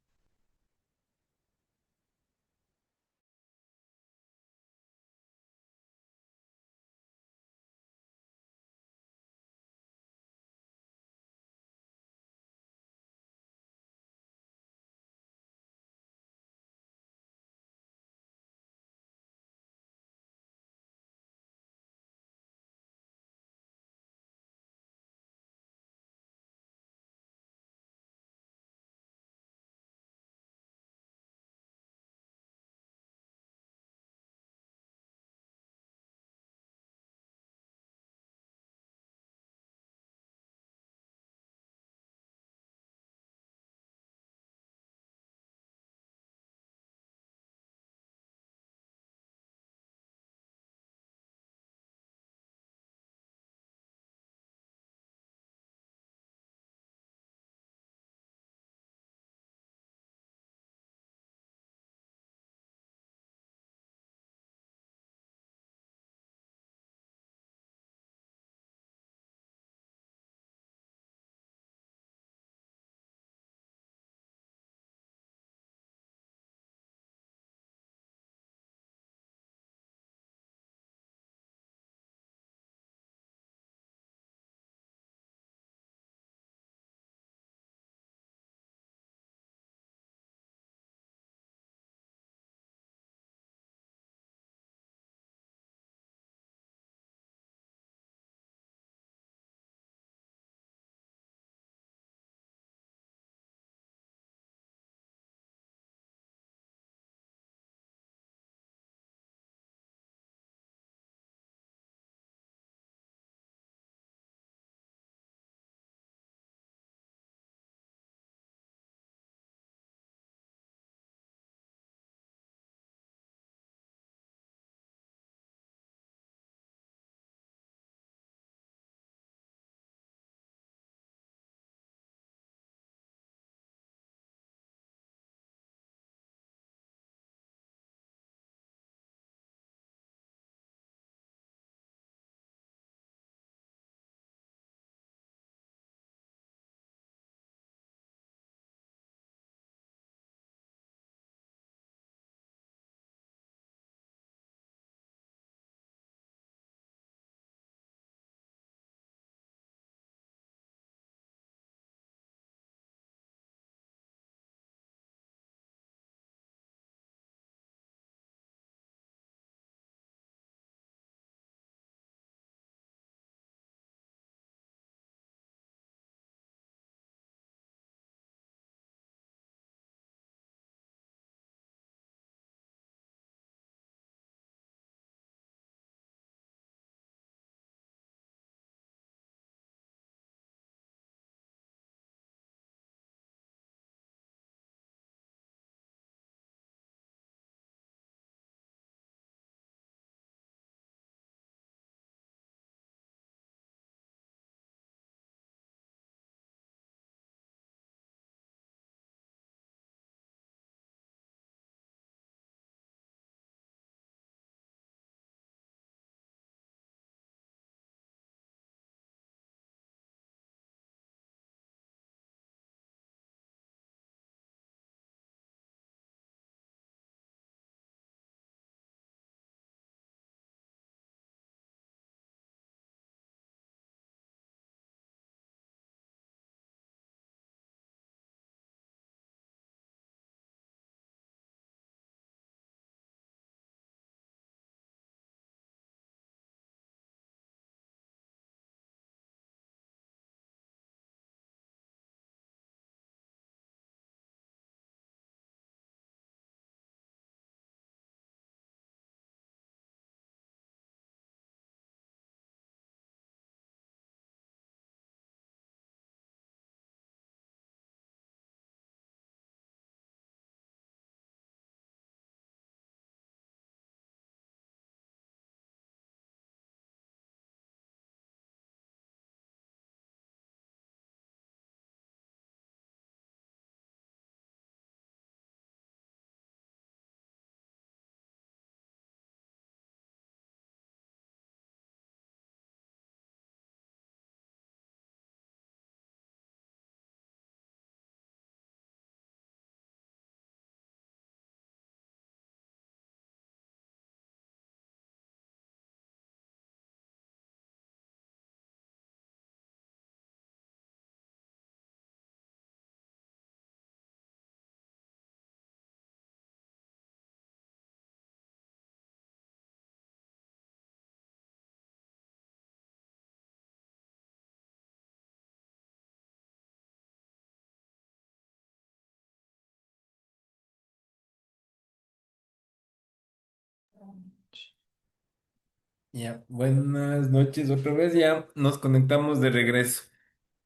Ya, buenas noches otra vez, ya nos conectamos de regreso.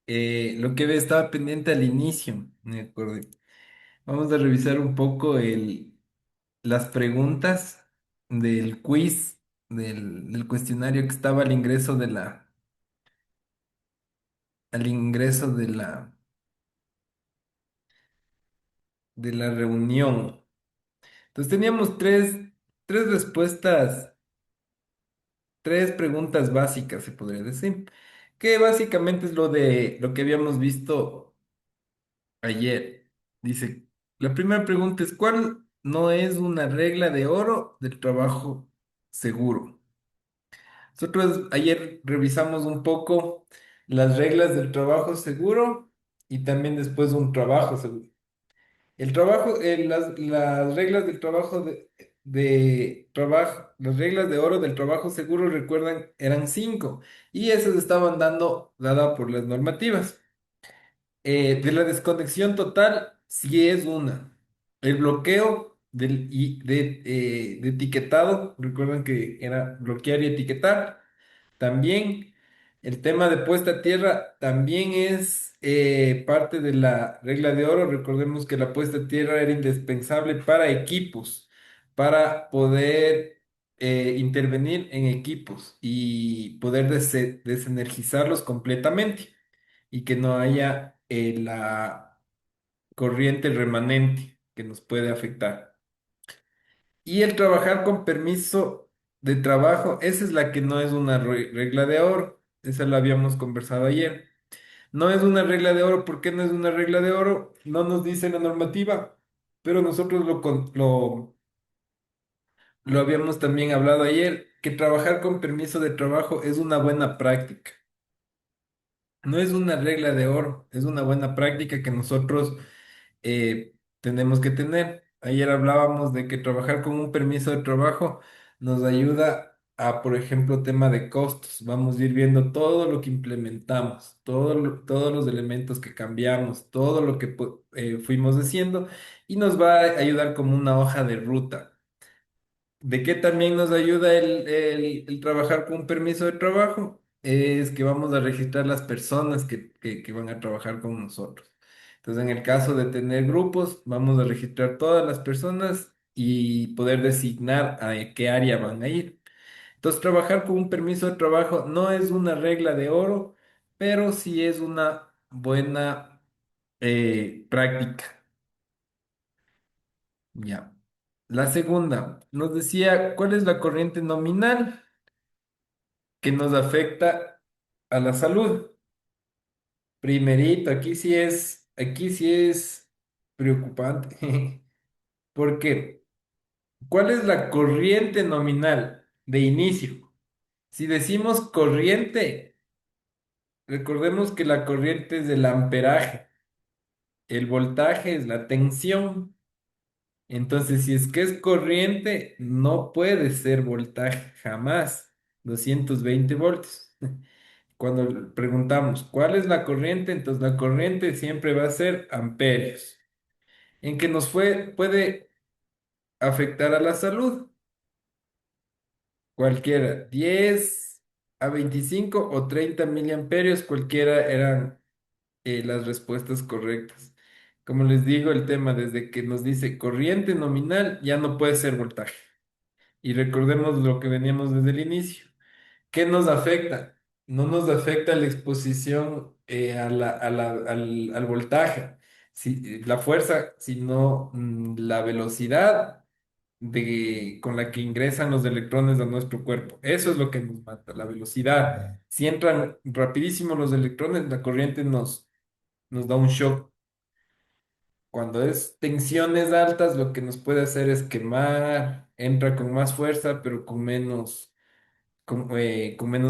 Lo que estaba pendiente al inicio, me acordé. Vamos a revisar un poco las preguntas del quiz, del cuestionario que estaba al ingreso de la reunión. Entonces teníamos tres respuestas, tres preguntas básicas, se podría decir, que básicamente es lo que habíamos visto ayer. Dice, la primera pregunta es, ¿cuál no es una regla de oro del trabajo seguro? Nosotros ayer revisamos un poco las reglas del trabajo seguro y también después un trabajo seguro. Las reglas del trabajo de trabajo, las reglas de oro del trabajo seguro, recuerdan, eran cinco y esas estaban dada por las normativas. De la desconexión total, sí es una. El bloqueo de etiquetado, recuerdan que era bloquear y etiquetar. También el tema de puesta a tierra también es parte de la regla de oro. Recordemos que la puesta a tierra era indispensable para equipos, para poder intervenir en equipos y poder desenergizarlos completamente y que no haya la corriente remanente que nos puede afectar. Y el trabajar con permiso de trabajo, esa es la que no es una regla de oro. Esa la habíamos conversado ayer. No es una regla de oro. ¿Por qué no es una regla de oro? No nos dice la normativa, pero nosotros lo habíamos también hablado ayer, que trabajar con permiso de trabajo es una buena práctica. No es una regla de oro, es una buena práctica que nosotros tenemos que tener. Ayer hablábamos de que trabajar con un permiso de trabajo nos ayuda a, por ejemplo, tema de costos. Vamos a ir viendo todo lo que implementamos, todos los elementos que cambiamos, todo lo que fuimos haciendo y nos va a ayudar como una hoja de ruta. ¿De qué también nos ayuda el trabajar con un permiso de trabajo? Es que vamos a registrar las personas que van a trabajar con nosotros. Entonces, en el caso de tener grupos, vamos a registrar todas las personas y poder designar a qué área van a ir. Entonces, trabajar con un permiso de trabajo no es una regla de oro, pero sí es una buena práctica. Ya. La segunda, nos decía, ¿cuál es la corriente nominal que nos afecta a la salud? Primerito, aquí sí es preocupante. ¿Por qué? ¿Cuál es la corriente nominal de inicio? Si decimos corriente, recordemos que la corriente es el amperaje, el voltaje es la tensión. Entonces, si es que es corriente, no puede ser voltaje, jamás. 220 voltios. Cuando preguntamos cuál es la corriente, entonces la corriente siempre va a ser amperios. En que puede afectar a la salud, cualquiera, 10 a 25 o 30 miliamperios, cualquiera eran las respuestas correctas. Como les digo, el tema desde que nos dice corriente nominal ya no puede ser voltaje. Y recordemos lo que veníamos desde el inicio. ¿Qué nos afecta? No nos afecta la exposición al voltaje, la fuerza, sino la velocidad con la que ingresan los electrones a nuestro cuerpo. Eso es lo que nos mata, la velocidad. Si entran rapidísimo los electrones, la corriente nos da un shock. Cuando es tensiones altas, lo que nos puede hacer es quemar, entra con más fuerza, pero con menos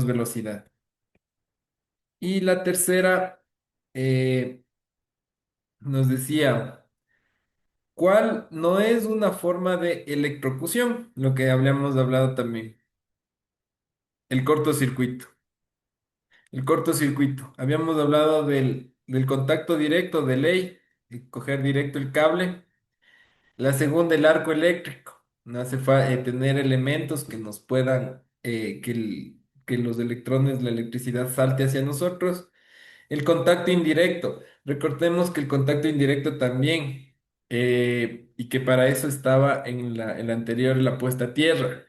velocidad. Y la tercera eh, nos decía, ¿cuál no es una forma de electrocución? Lo que habíamos hablado también, el cortocircuito. El cortocircuito. Habíamos hablado del contacto directo de ley, de coger directo el cable. La segunda, el arco eléctrico. no hace falta tener elementos que nos puedan, que los electrones, la electricidad salte hacia nosotros. El contacto indirecto. Recordemos que el contacto indirecto también, y que para eso estaba en la anterior, la puesta a tierra,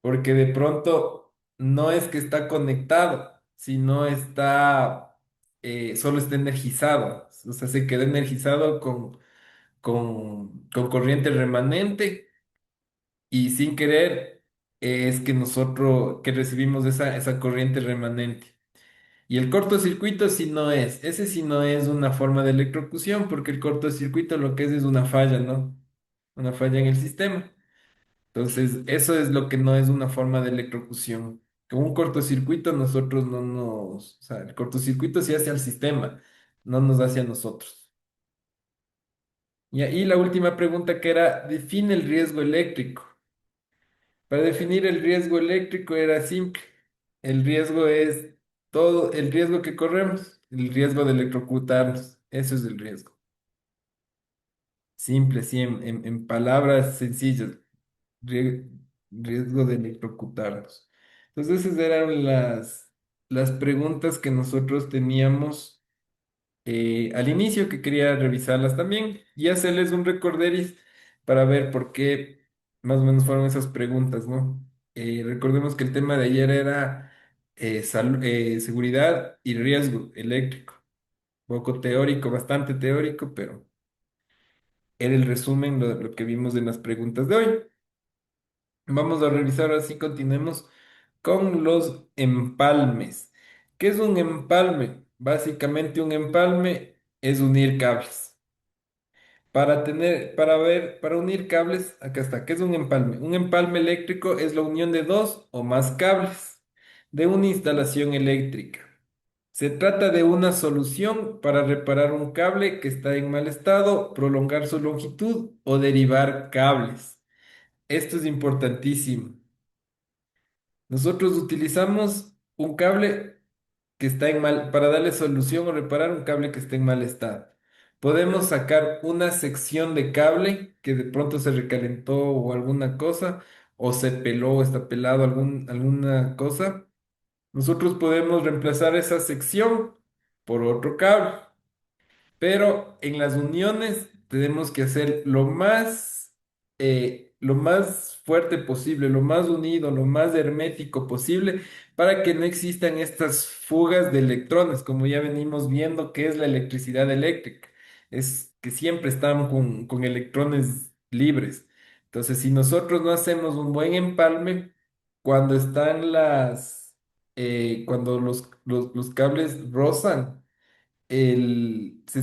porque de pronto no es que está conectado, sino está, solo está energizado, o sea, se queda energizado con corriente remanente y sin querer, es que nosotros que recibimos esa corriente remanente. Y el cortocircuito sí no es, ese sí no es una forma de electrocución, porque el cortocircuito lo que es una falla, ¿no? Una falla en el sistema. Entonces, eso es lo que no es una forma de electrocución. Con un cortocircuito nosotros no nos, o sea, el cortocircuito se hace al sistema, no nos hace a nosotros. Y ahí la última pregunta que era, define el riesgo eléctrico. Para definir el riesgo eléctrico era simple. El riesgo es todo el riesgo que corremos, el riesgo de electrocutarnos. Eso es el riesgo. Simple, sí, en palabras sencillas. rie- Riesgo de electrocutarnos. Entonces, esas eran las preguntas que nosotros teníamos, al inicio, que quería revisarlas también y hacerles un recorderis para ver por qué más o menos fueron esas preguntas, ¿no? Recordemos que el tema de ayer era, seguridad y riesgo eléctrico. Poco teórico, bastante teórico, pero era el resumen lo que vimos en las preguntas de hoy. Vamos a revisar, así continuemos con los empalmes. ¿Qué es un empalme? Básicamente un empalme es unir cables. Para unir cables, acá está. ¿Qué es un empalme? Un empalme eléctrico es la unión de dos o más cables de una instalación eléctrica. Se trata de una solución para reparar un cable que está en mal estado, prolongar su longitud o derivar cables. Esto es importantísimo. Nosotros utilizamos un cable que está en mal, para darle solución o reparar un cable que esté en mal estado. Podemos sacar una sección de cable que de pronto se recalentó o alguna cosa, o se peló o está pelado alguna cosa. Nosotros podemos reemplazar esa sección por otro cable. Pero en las uniones tenemos que hacer lo más fuerte posible, lo más unido, lo más hermético posible, para que no existan estas fugas de electrones, como ya venimos viendo que es la electricidad eléctrica. Es que siempre están con electrones libres. Entonces, si nosotros no hacemos un buen empalme, cuando cuando los cables rozan, se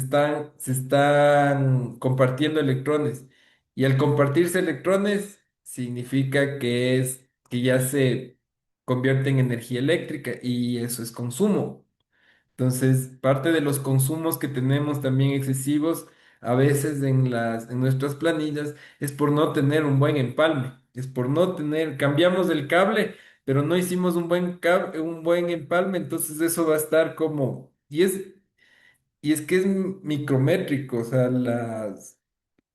están compartiendo electrones. Y al compartirse electrones, significa que ya se convierte en energía eléctrica y eso es consumo. Entonces, parte de los consumos que tenemos también excesivos a veces en nuestras planillas es por no tener un buen empalme, es por no tener, cambiamos el cable, pero no hicimos un buen empalme, entonces eso va a estar como, y es que es micrométrico, o sea,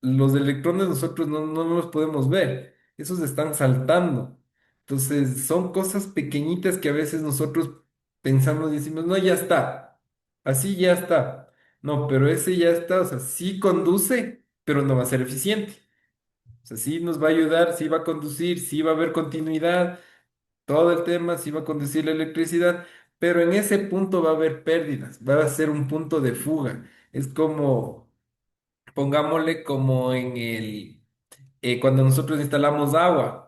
los electrones nosotros no los podemos ver, esos están saltando. Entonces, son cosas pequeñitas que a veces nosotros pensamos y decimos, no, ya está, así ya está. No, pero ese ya está, o sea, sí conduce, pero no va a ser eficiente. O sea, sí nos va a ayudar, sí va a conducir, sí va a haber continuidad, todo el tema, sí va a conducir la electricidad, pero en ese punto va a haber pérdidas, va a ser un punto de fuga. Es como, pongámosle como cuando nosotros instalamos agua.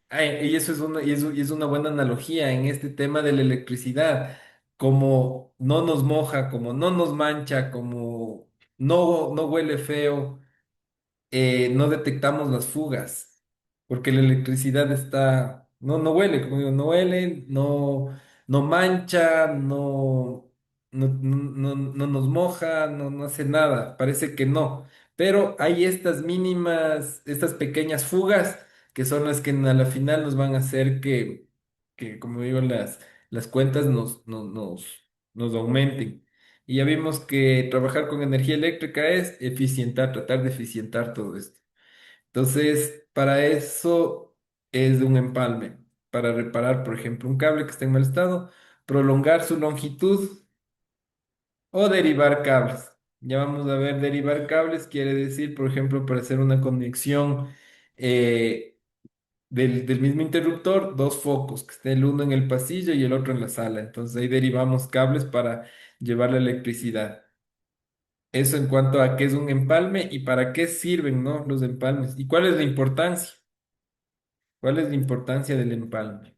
Ay, y eso es una buena analogía en este tema de la electricidad. Como no nos moja, como no nos mancha, como no huele feo, no detectamos las fugas, porque la electricidad no huele, como digo, no huele, no mancha, no nos moja, no hace nada, parece que no. Pero hay estas pequeñas fugas que son las que a la final nos van a hacer que como digo, las cuentas nos aumenten. Y ya vimos que trabajar con energía eléctrica es tratar de eficientar todo esto. Entonces, para eso es un empalme, para reparar, por ejemplo, un cable que esté en mal estado, prolongar su longitud o derivar cables. Ya vamos a ver, derivar cables quiere decir, por ejemplo, para hacer una conexión eh, del mismo interruptor, dos focos, que esté el uno en el pasillo y el otro en la sala. Entonces ahí derivamos cables para llevar la electricidad. Eso en cuanto a qué es un empalme y para qué sirven, ¿no? Los empalmes. ¿Y cuál es la importancia? ¿Cuál es la importancia del empalme?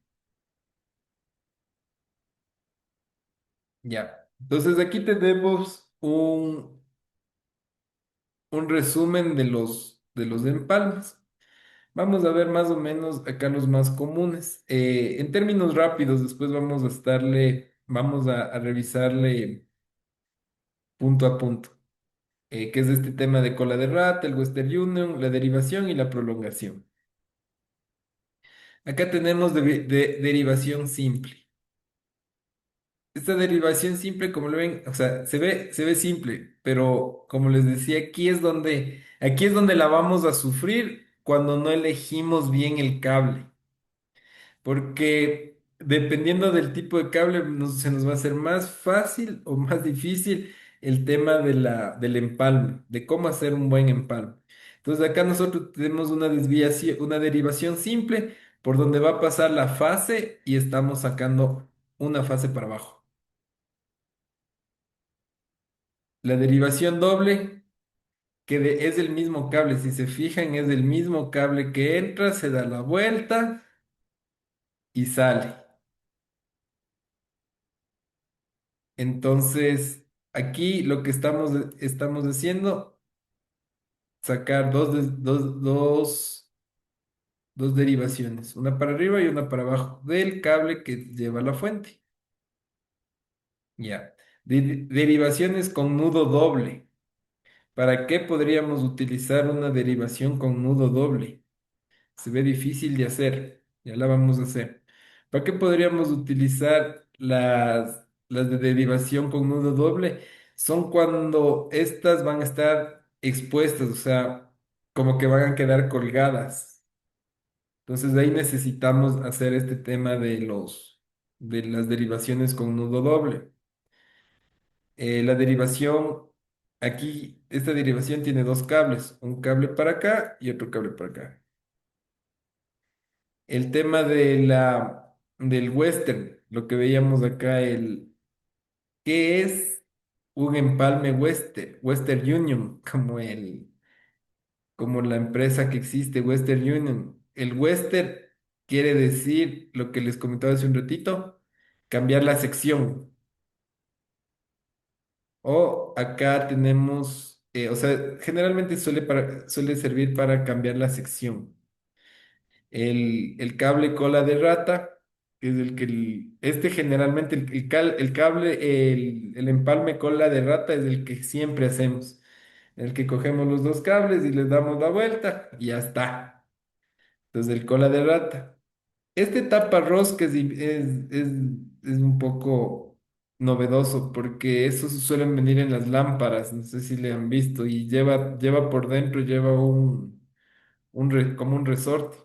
Ya. Entonces aquí tenemos un resumen de los empalmes. Vamos a ver más o menos acá los más comunes. En términos rápidos, después vamos a vamos a revisarle punto a punto, que es este tema de cola de rata, el Western Union, la derivación y la prolongación. Acá tenemos derivación simple. Esta derivación simple, como lo ven, o sea, se ve simple, pero como les decía, aquí es donde la vamos a sufrir cuando no elegimos bien el cable. Porque dependiendo del tipo de cable, se nos va a hacer más fácil o más difícil el tema del empalme, de cómo hacer un buen empalme. Entonces acá nosotros tenemos una desviación, una derivación simple por donde va a pasar la fase y estamos sacando una fase para abajo. La derivación doble, es el mismo cable, si se fijan, es el mismo cable que entra, se da la vuelta y sale. Entonces, aquí lo que estamos haciendo, sacar dos derivaciones, una para arriba y una para abajo del cable que lleva la fuente. Ya. Derivaciones con nudo doble. ¿Para qué podríamos utilizar una derivación con nudo doble? Se ve difícil de hacer, ya la vamos a hacer. ¿Para qué podríamos utilizar las de derivación con nudo doble? Son cuando estas van a estar expuestas, o sea, como que van a quedar colgadas. Entonces ahí necesitamos hacer este tema de las derivaciones con nudo doble. La derivación, aquí, esta derivación tiene dos cables, un cable para acá y otro cable para acá. El tema del western, lo que veíamos acá, ¿qué es un empalme Western Union, como la empresa que existe, Western Union? El western quiere decir lo que les comentaba hace un ratito, cambiar la sección. O acá tenemos, o sea, generalmente suele servir para cambiar la sección. El cable cola de rata, que es este generalmente, el cable, el empalme cola de rata es el que siempre hacemos, el que cogemos los dos cables y les damos la vuelta y ya está. Entonces el cola de rata. Este taparrosca es un poco novedoso porque esos suelen venir en las lámparas, no sé si le han visto, y lleva por dentro, lleva como un resorte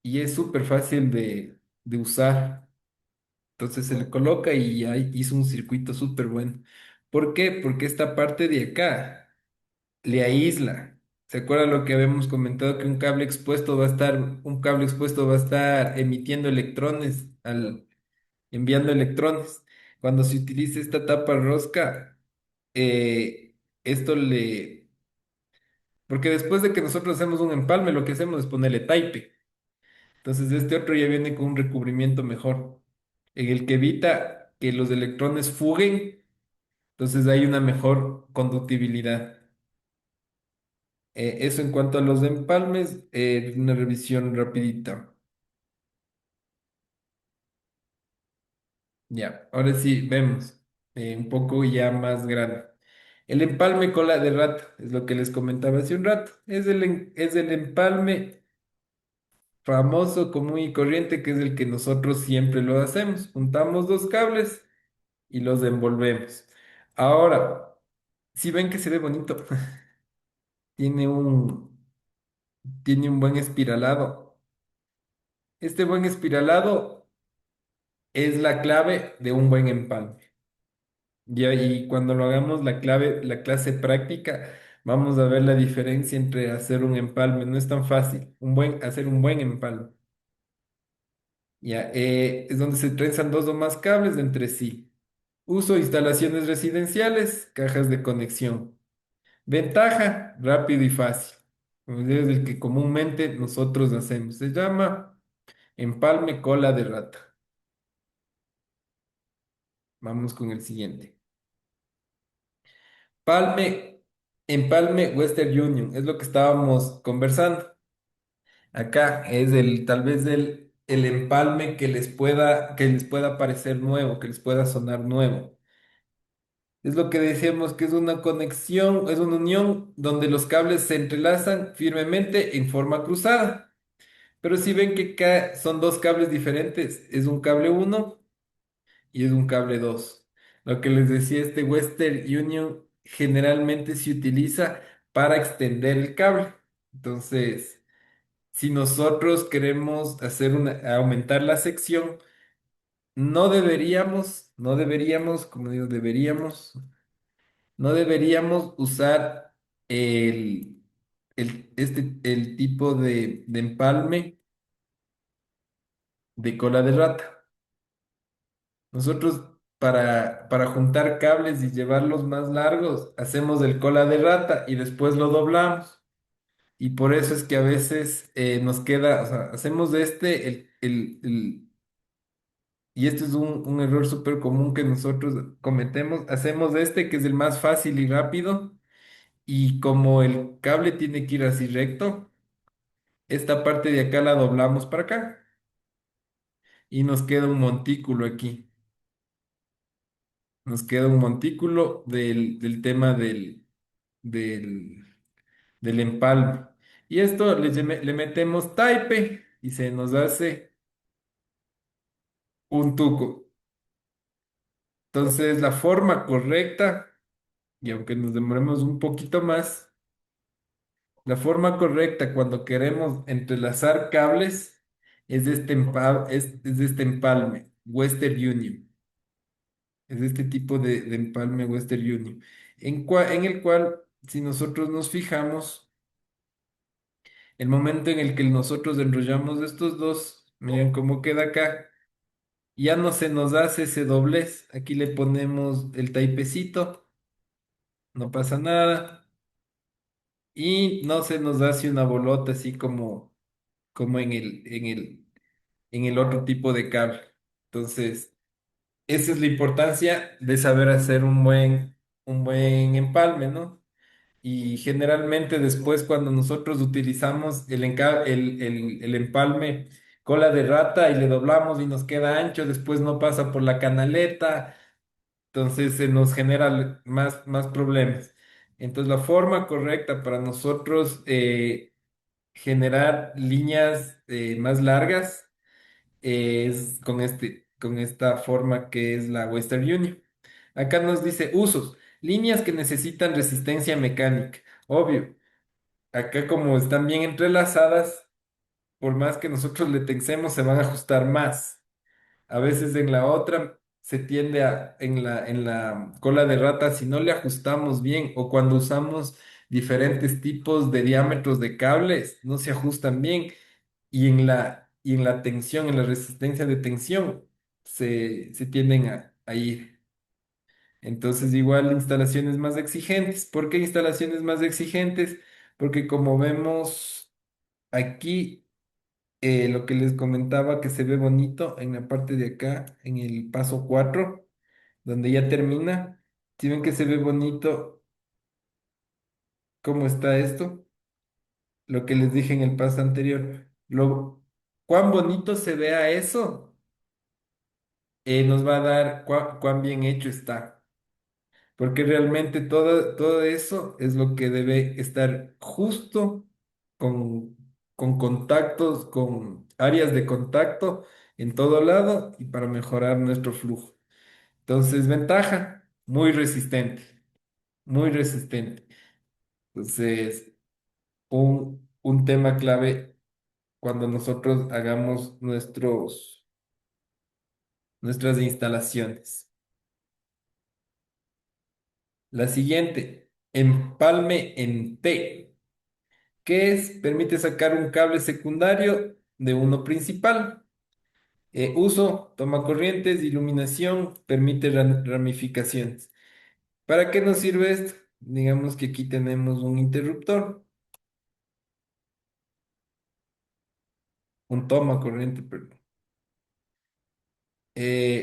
y es súper fácil de usar. Entonces se le coloca y ahí hizo un circuito súper bueno. ¿Por qué? Porque esta parte de acá le aísla. ¿Se acuerda lo que habíamos comentado que un cable expuesto va a estar emitiendo electrones, enviando electrones? Cuando se utiliza esta tapa rosca, eh, esto le... Porque después de que nosotros hacemos un empalme, lo que hacemos es ponerle taipe. Entonces, este otro ya viene con un recubrimiento mejor, en el que evita que los electrones fuguen, entonces hay una mejor conductibilidad. Eso en cuanto a los empalmes, una revisión rapidita. Ya, ahora sí, vemos un poco ya más grande. El empalme cola de rata, es lo que les comentaba hace un rato. Es el empalme famoso, común y corriente, que es el que nosotros siempre lo hacemos. Juntamos dos cables y los envolvemos. Ahora, si ven que se ve bonito, tiene tiene un buen espiralado. Este buen espiralado es la clave de un buen empalme. Y cuando lo hagamos la clase práctica, vamos a ver la diferencia entre hacer un empalme. No es tan fácil, hacer un buen empalme. Ya, es donde se trenzan dos o más cables entre sí. Uso instalaciones residenciales, cajas de conexión. Ventaja, rápido y fácil. Como es el que comúnmente nosotros hacemos. Se llama empalme cola de rata. Vamos con el siguiente. Palme, empalme Western Union. Es lo que estábamos conversando. Acá es tal vez el empalme que les pueda parecer nuevo, que les pueda sonar nuevo. Es lo que decíamos que es una conexión, es una unión donde los cables se entrelazan firmemente en forma cruzada. Pero si ven que son dos cables diferentes, es un cable uno y es un cable 2. Lo que les decía, este Western Union generalmente se utiliza para extender el cable. Entonces, si nosotros queremos aumentar la sección, como digo, no deberíamos usar el, el tipo de empalme de cola de rata. Nosotros para juntar cables y llevarlos más largos, hacemos el cola de rata y después lo doblamos. Y por eso es que a veces nos queda, o sea, hacemos de este y este es un error súper común que nosotros cometemos. Hacemos de este que es el más fácil y rápido. Y como el cable tiene que ir así recto, esta parte de acá la doblamos para acá y nos queda un montículo aquí. Nos queda un montículo del tema del, del empalme. Y esto le metemos taipe y se nos hace un tuco. Entonces, la forma correcta, y aunque nos demoremos un poquito más, la forma correcta cuando queremos entrelazar cables es de este empalme, Western Union. Es de este tipo de empalme Western Union, en el cual, si nosotros nos fijamos, el momento en el que nosotros enrollamos estos dos, miren cómo queda acá, ya no se nos hace ese doblez. Aquí le ponemos el taipecito, no pasa nada, y no se nos hace una bolota así como en el otro tipo de cable. Entonces, esa es la importancia de saber hacer un buen empalme, ¿no? Y generalmente después cuando nosotros utilizamos el empalme cola de rata y le doblamos y nos queda ancho, después no pasa por la canaleta, entonces se nos genera más problemas. Entonces la forma correcta para nosotros generar líneas más largas es con esta forma que es la Western Union. Acá nos dice usos, líneas que necesitan resistencia mecánica. Obvio, acá como están bien entrelazadas, por más que nosotros le tensemos, se van a ajustar más. A veces en la otra se tiende en la cola de rata, si no le ajustamos bien o cuando usamos diferentes tipos de diámetros de cables, no se ajustan bien y en la tensión, en la resistencia de tensión, se tienden a ir. Entonces, igual instalaciones más exigentes. ¿Por qué instalaciones más exigentes? Porque como vemos aquí, lo que les comentaba que se ve bonito en la parte de acá, en el paso 4 donde ya termina. Si ven que se ve bonito cómo está esto, lo que les dije en el paso anterior, cuán bonito se vea eso, nos va a dar cuán bien hecho está. Porque realmente todo eso es lo que debe estar justo con, con contactos, con áreas de contacto en todo lado y para mejorar nuestro flujo. Entonces, ventaja, muy resistente, muy resistente. Entonces, un tema clave cuando nosotros hagamos nuestras instalaciones. La siguiente, empalme en T, que es, permite sacar un cable secundario de uno principal. Uso, toma corrientes, iluminación, permite ramificaciones. ¿Para qué nos sirve esto? Digamos que aquí tenemos un interruptor, un toma corriente, perdón.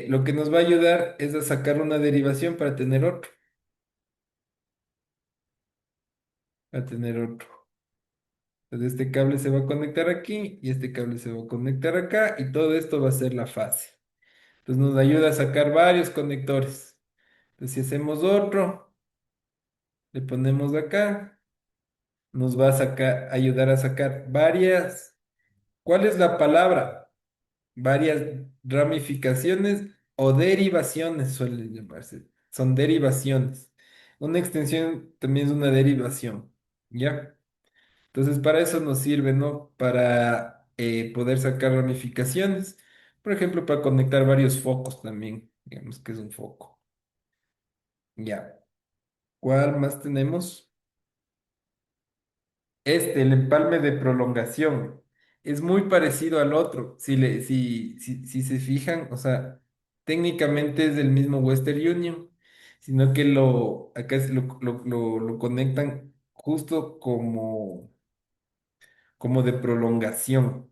Lo que nos va a ayudar es a sacar una derivación para tener otro. Entonces este cable se va a conectar aquí y este cable se va a conectar acá y todo esto va a ser la fase. Entonces nos ayuda a sacar varios conectores. Entonces si hacemos otro, le ponemos acá, nos va a ayudar a sacar varias. ¿Cuál es la palabra? Varias ramificaciones o derivaciones suelen llamarse. Son derivaciones. Una extensión también es una derivación. ¿Ya? Entonces, para eso nos sirve, ¿no? Para poder sacar ramificaciones. Por ejemplo, para conectar varios focos también. Digamos que es un foco. Ya. ¿Cuál más tenemos? El empalme de prolongación. Es muy parecido al otro. Si se fijan, o sea, técnicamente es del mismo Western Union, sino que acá lo conectan justo como de prolongación.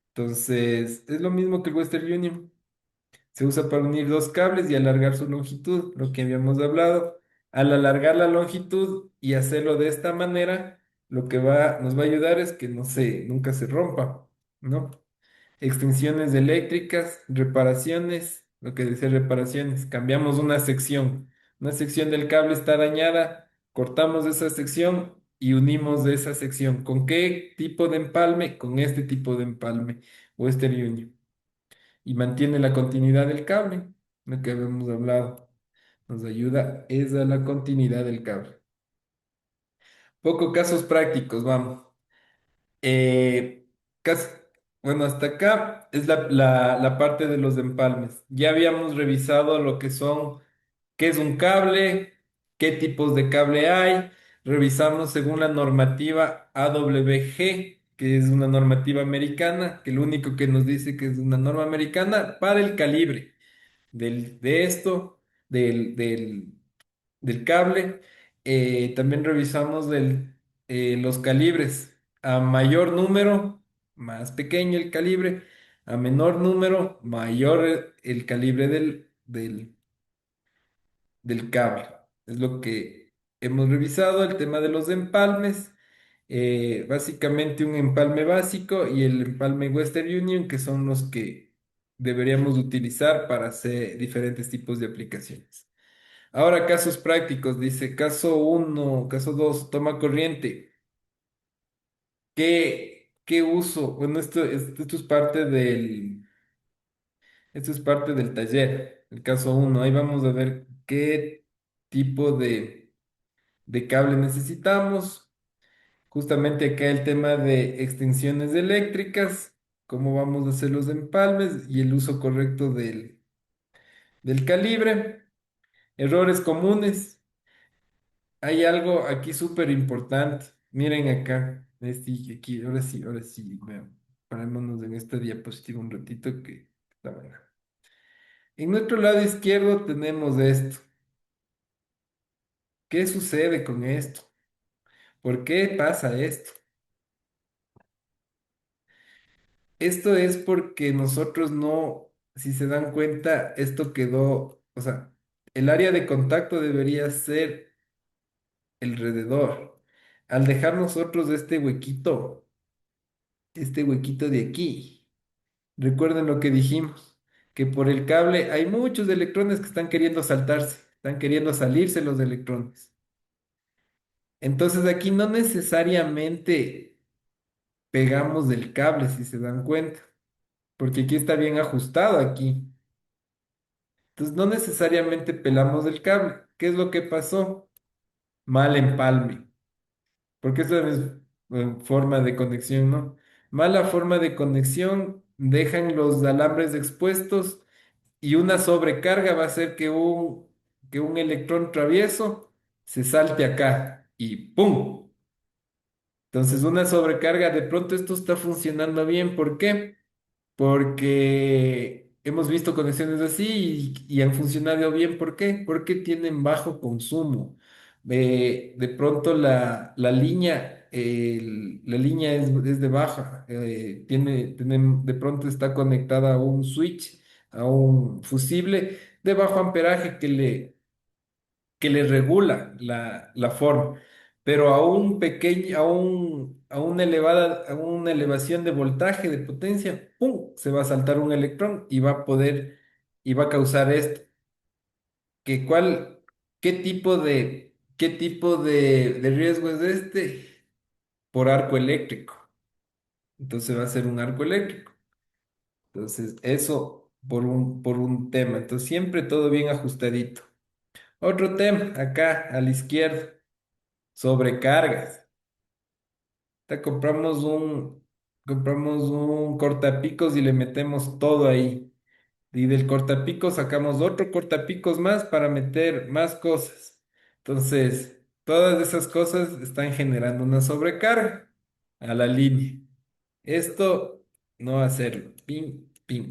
Entonces, es lo mismo que el Western Union. Se usa para unir dos cables y alargar su longitud, lo que habíamos hablado. Al alargar la longitud y hacerlo de esta manera, lo que nos va a ayudar es que nunca se rompa, ¿no? Extensiones eléctricas, reparaciones, lo que dice reparaciones, cambiamos una sección del cable está dañada, cortamos esa sección y unimos de esa sección. ¿Con qué tipo de empalme? Con este tipo de empalme, Western Union. Y mantiene la continuidad del cable, lo que habíamos hablado. Nos ayuda es a la continuidad del cable. Poco casos prácticos, vamos. Eh, cas- bueno, hasta acá es la parte de los empalmes. Ya habíamos revisado lo que son, qué es un cable, qué tipos de cable hay. Revisamos según la normativa AWG, que es una normativa americana, que lo único que nos dice que es una norma americana para el calibre de esto, del cable. También revisamos los calibres. A mayor número, más pequeño el calibre. A menor número, mayor el calibre del cable. Es lo que hemos revisado. El tema de los empalmes. Básicamente un empalme básico y el empalme Western Union, que son los que deberíamos utilizar para hacer diferentes tipos de aplicaciones. Ahora, casos prácticos, dice caso uno, caso 2, toma corriente. ¿Qué uso? Bueno, esto es parte del taller, el caso uno. Ahí vamos a ver qué tipo de cable necesitamos. Justamente acá el tema de extensiones eléctricas, cómo vamos a hacer los empalmes y el uso correcto del calibre. Errores comunes. Hay algo aquí súper importante. Miren acá. Aquí, ahora sí, vean. Parémonos en esta diapositiva un ratito que está buena. En nuestro lado izquierdo tenemos esto. ¿Qué sucede con esto? ¿Por qué pasa esto? Esto es porque nosotros no, si se dan cuenta, esto quedó, o sea, el área de contacto debería ser alrededor. Al dejar nosotros este huequito de aquí. Recuerden lo que dijimos, que por el cable hay muchos electrones que están queriendo saltarse, están queriendo salirse los electrones. Entonces aquí no necesariamente pegamos del cable, si se dan cuenta, porque aquí está bien ajustado aquí. Entonces no necesariamente pelamos del cable. ¿Qué es lo que pasó? Mal empalme. Porque forma de conexión, ¿no? Mala forma de conexión, dejan los alambres expuestos y una sobrecarga va a hacer que un electrón travieso se salte acá y ¡pum! Entonces, una sobrecarga, de pronto esto está funcionando bien. ¿Por qué? Porque hemos visto conexiones así y han funcionado bien. ¿Por qué? Porque tienen bajo consumo. De pronto la línea es de baja. De pronto está conectada a un switch, a un fusible de bajo amperaje que le regula la forma, pero a un pequeño, a una elevación de voltaje, de potencia, ¡pum! Se va a saltar un electrón y va a poder, y va a causar esto. ¿Que cuál, qué tipo de riesgo es este? Por arco eléctrico. Entonces va a ser un arco eléctrico. Entonces, eso por un tema. Entonces, siempre todo bien ajustadito. Otro tema, acá a la izquierda. Sobrecargas. Compramos un cortapicos y le metemos todo ahí. Y del cortapicos sacamos otro cortapicos más para meter más cosas. Entonces, todas esas cosas están generando una sobrecarga a la línea. Esto no va a hacerlo. Pim, pim.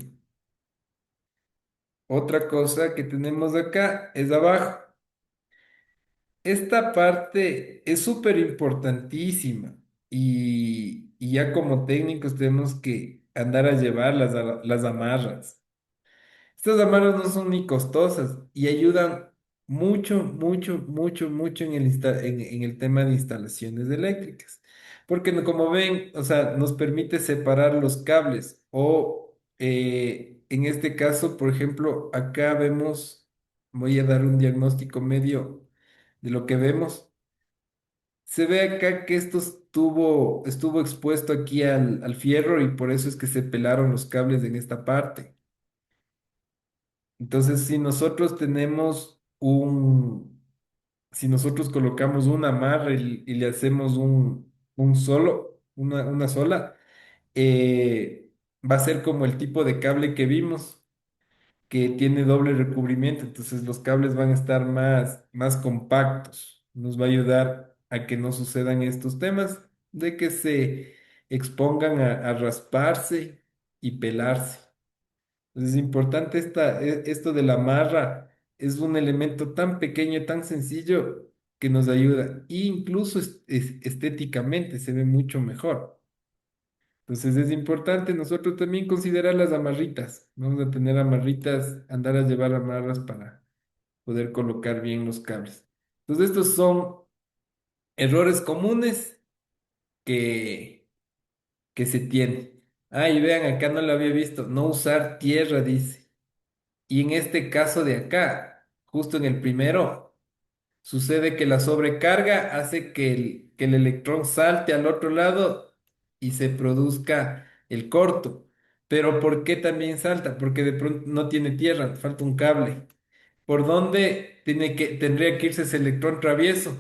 Otra cosa que tenemos acá es abajo. Esta parte es súper importantísima y ya como técnicos tenemos que andar a llevar las amarras. Estas amarras no son ni costosas y ayudan mucho, mucho, mucho, mucho en el tema de instalaciones eléctricas. Porque como ven, o sea, nos permite separar los cables o en este caso, por ejemplo, acá vemos, voy a dar un diagnóstico medio de lo que vemos. Se ve acá que estuvo expuesto aquí al fierro y por eso es que se pelaron los cables en esta parte. Entonces, si nosotros colocamos una amarra y le hacemos una sola, eh, va a ser como el tipo de cable que vimos, que tiene doble recubrimiento, entonces los cables van a estar más compactos. Nos va a ayudar a que no sucedan estos temas de que se expongan a rasparse y pelarse. Entonces, es importante esto de la marra, es un elemento tan pequeño y tan sencillo que nos ayuda. E incluso estéticamente se ve mucho mejor. Entonces es importante nosotros también considerar las amarritas. Vamos a tener amarritas, andar a llevar amarras para poder colocar bien los cables. Entonces estos son errores comunes que, que se tienen. Ah, y vean, acá no lo había visto. No usar tierra, dice. Y en este caso de acá, justo en el primero, sucede que la sobrecarga hace que el electrón salte al otro lado y se produzca el corto. Pero ¿por qué también salta? Porque de pronto no tiene tierra, falta un cable. ¿Por dónde tendría que irse ese electrón travieso?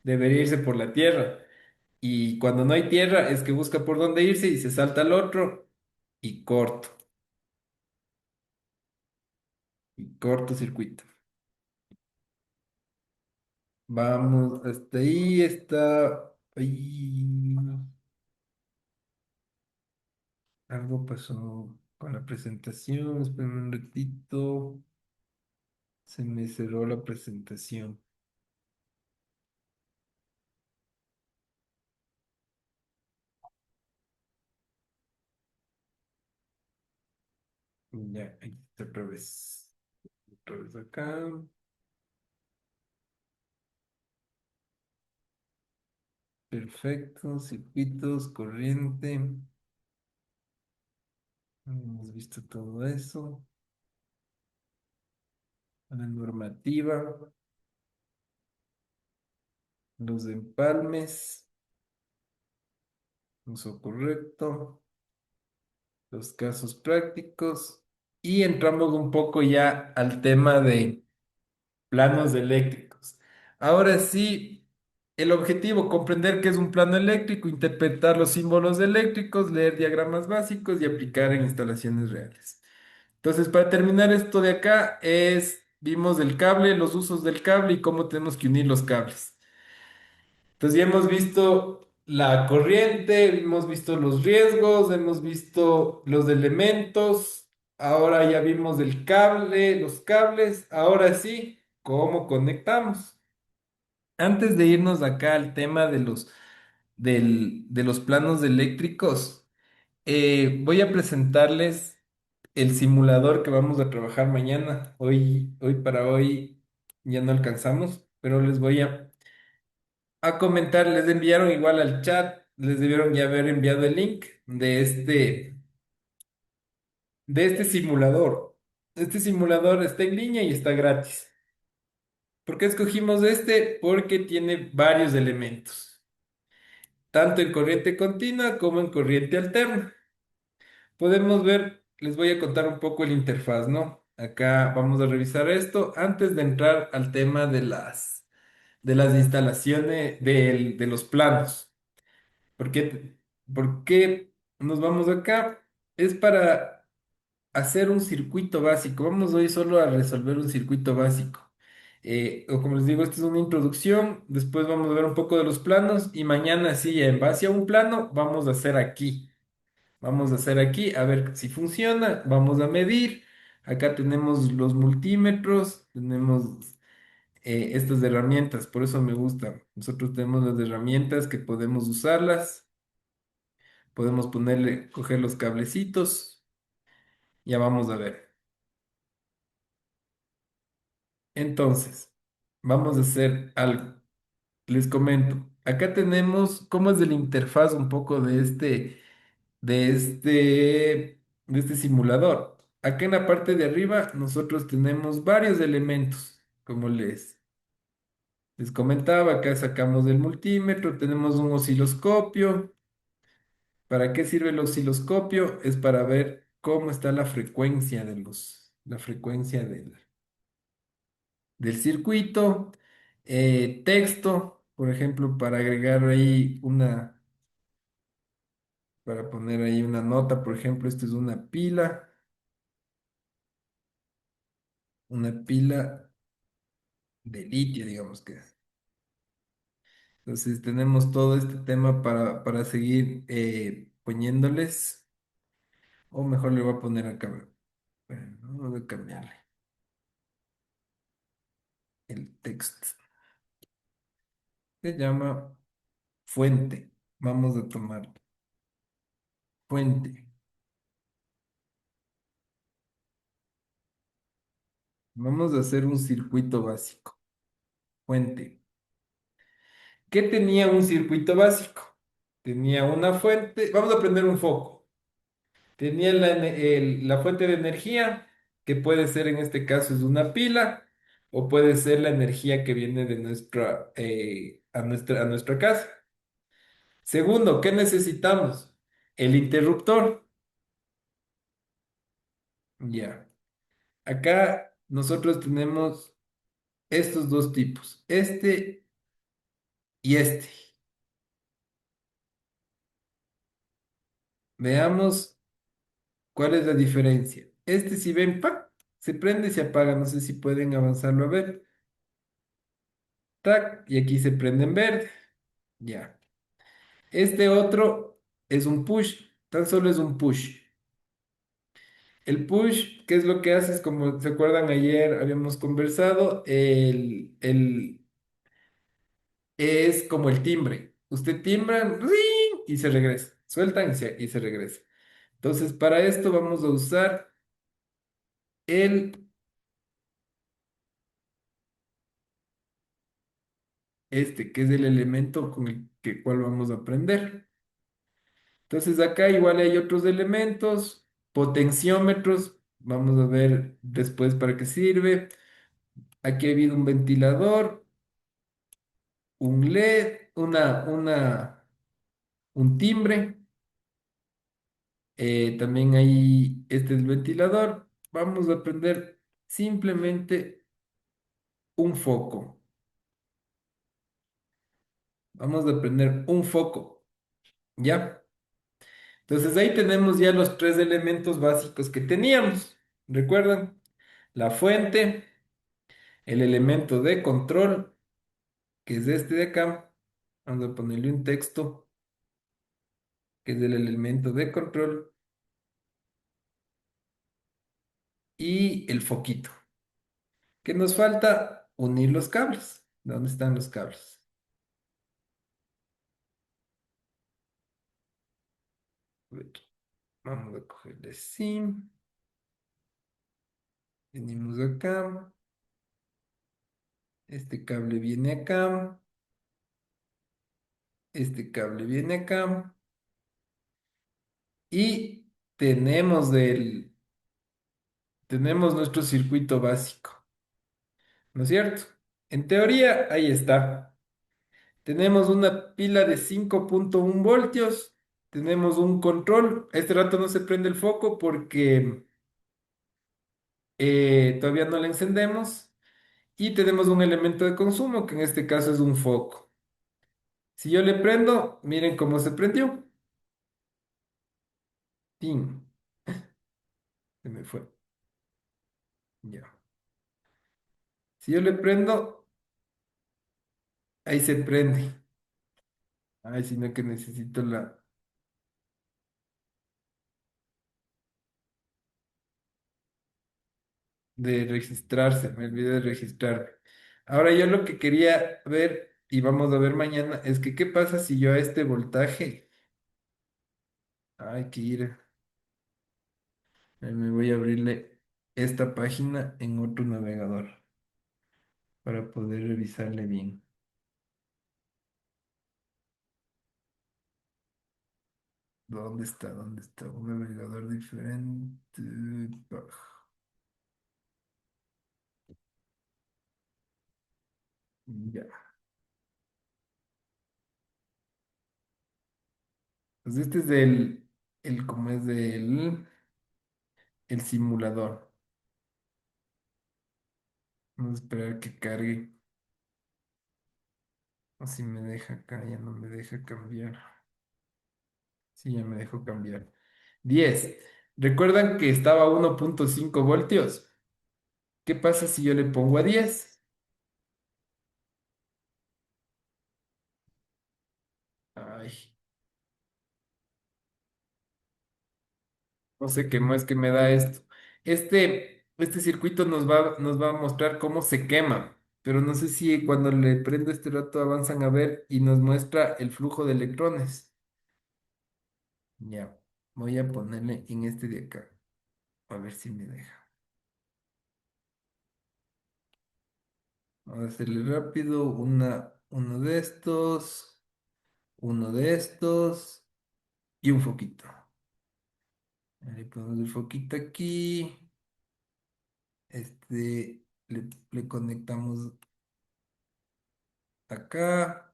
Debería irse por la tierra. Y cuando no hay tierra es que busca por dónde irse y se salta al otro y y cortocircuito. Vamos, hasta ahí está. Ahí, algo pasó con la presentación. Espérame un ratito. Se me cerró la presentación. Ya, ahí está otra vez. Otra vez acá. Perfecto. Circuitos, corriente. Hemos visto todo eso. La normativa, los empalmes, uso correcto, los casos prácticos. Y entramos un poco ya al tema de planos eléctricos. Ahora sí, El objetivo, comprender qué es un plano eléctrico, interpretar los símbolos eléctricos, leer diagramas básicos y aplicar en instalaciones reales. Entonces, para terminar esto de acá, vimos el cable, los usos del cable y cómo tenemos que unir los cables. Entonces, ya hemos visto la corriente, hemos visto los riesgos, hemos visto los elementos, ahora ya vimos el cable, los cables, ahora sí, cómo conectamos. Antes de irnos acá al tema de los planos eléctricos, voy a presentarles el simulador que vamos a trabajar mañana. Hoy para hoy ya no alcanzamos, pero les voy a comentar, les enviaron igual al chat, les debieron ya haber enviado el link de este simulador. Este simulador está en línea y está gratis. ¿Por qué escogimos este? Porque tiene varios elementos, tanto en corriente continua como en corriente alterna. Podemos ver, les voy a contar un poco el interfaz, ¿no? Acá vamos a revisar esto antes de entrar al tema de las instalaciones de los planos. ¿Por qué, por qué nos vamos acá? Es para hacer un circuito básico. Vamos hoy solo a resolver un circuito básico. O como les digo, esta es una introducción, después vamos a ver un poco de los planos y mañana sí, en base a un plano, vamos a hacer aquí. Vamos a hacer aquí, a ver si funciona. Vamos a medir. Acá tenemos los multímetros, tenemos estas herramientas, por eso me gusta. Nosotros tenemos las herramientas que podemos usarlas. Podemos ponerle, coger los cablecitos. Ya vamos a ver. Entonces, vamos a hacer algo. Les comento. Acá tenemos cómo es la interfaz un poco de este, de este simulador. Acá en la parte de arriba nosotros tenemos varios elementos, como les comentaba, acá sacamos el multímetro, tenemos un osciloscopio. ¿Para qué sirve el osciloscopio? Es para ver cómo está la frecuencia la frecuencia del circuito. Texto, por ejemplo, para agregar ahí para poner ahí una nota, por ejemplo, esto es una pila de litio, digamos que es. Entonces tenemos todo este tema para seguir poniéndoles, o mejor le voy a poner acá, no voy a cambiarle el texto. Se llama fuente. Vamos a tomar fuente. Vamos a hacer un circuito básico. Fuente. ¿Qué tenía un circuito básico? Tenía una fuente. Vamos a prender un foco. Tenía la fuente de energía, que puede ser en este caso es una pila, o puede ser la energía que viene de a nuestra casa. Segundo, ¿qué necesitamos? El interruptor. Ya. Acá nosotros tenemos estos dos tipos, este y este. Veamos cuál es la diferencia. Este, si ven, ¡pac! Se prende y se apaga. No sé si pueden avanzarlo a ver. Tac, y aquí se prende en verde. Ya. Este otro es un push, tan solo es un push. El push, ¿qué es lo que hace? Es como se acuerdan ayer habíamos conversado, es como el timbre. Usted timbra ¡ring! Y se regresa. Sueltan y se regresa. Entonces, para esto vamos a usar el, que es el elemento con el cual vamos a aprender. Entonces, acá igual hay otros elementos, potenciómetros. Vamos a ver después para qué sirve. Aquí ha habido un ventilador, un LED, un timbre. También hay, este es el ventilador. Vamos a prender simplemente un foco. Vamos a prender un foco, ¿ya? Entonces ahí tenemos ya los tres elementos básicos que teníamos. ¿Recuerdan? La fuente, el elemento de control, que es este de acá. Vamos a ponerle un texto, que es el elemento de control, y el foquito. ¿Qué nos falta? Unir los cables. ¿Dónde están los cables? A ver, vamos a cogerle sí. Venimos acá. Este cable viene acá. Este cable viene acá. Y tenemos nuestro circuito básico, ¿no es cierto? En teoría, ahí está. Tenemos una pila de 5,1 voltios. Tenemos un control. A este rato no se prende el foco porque todavía no le encendemos. Y tenemos un elemento de consumo, que en este caso es un foco. Si yo le prendo, miren cómo se prendió. ¡Tin! Se me fue. Ya. Si yo le prendo, ahí se prende. Ay, sino que necesito la de registrarse. Me olvidé de registrarme. Ahora yo lo que quería ver, y vamos a ver mañana, es que qué pasa si yo a este voltaje, hay que ir, me voy a abrirle esta página en otro navegador para poder revisarle bien. ¿Dónde está? ¿Dónde está? Un navegador diferente. Pa- Ya. Pues este es como es el simulador. Vamos a esperar que cargue. O si me deja acá, ya no me deja cambiar. Sí, ya me dejó cambiar. 10. ¿Recuerdan que estaba a 1,5 voltios? ¿Qué pasa si yo le pongo a 10? Ay, no sé qué más que me da esto. Este circuito nos va a mostrar cómo se quema, pero no sé si cuando le prendo este rato avanzan a ver y nos muestra el flujo de electrones. Ya, voy a ponerle en este de acá, a ver si me deja. Vamos a hacerle rápido, uno de estos y un foquito. Le ponemos el foquito aquí, le conectamos acá,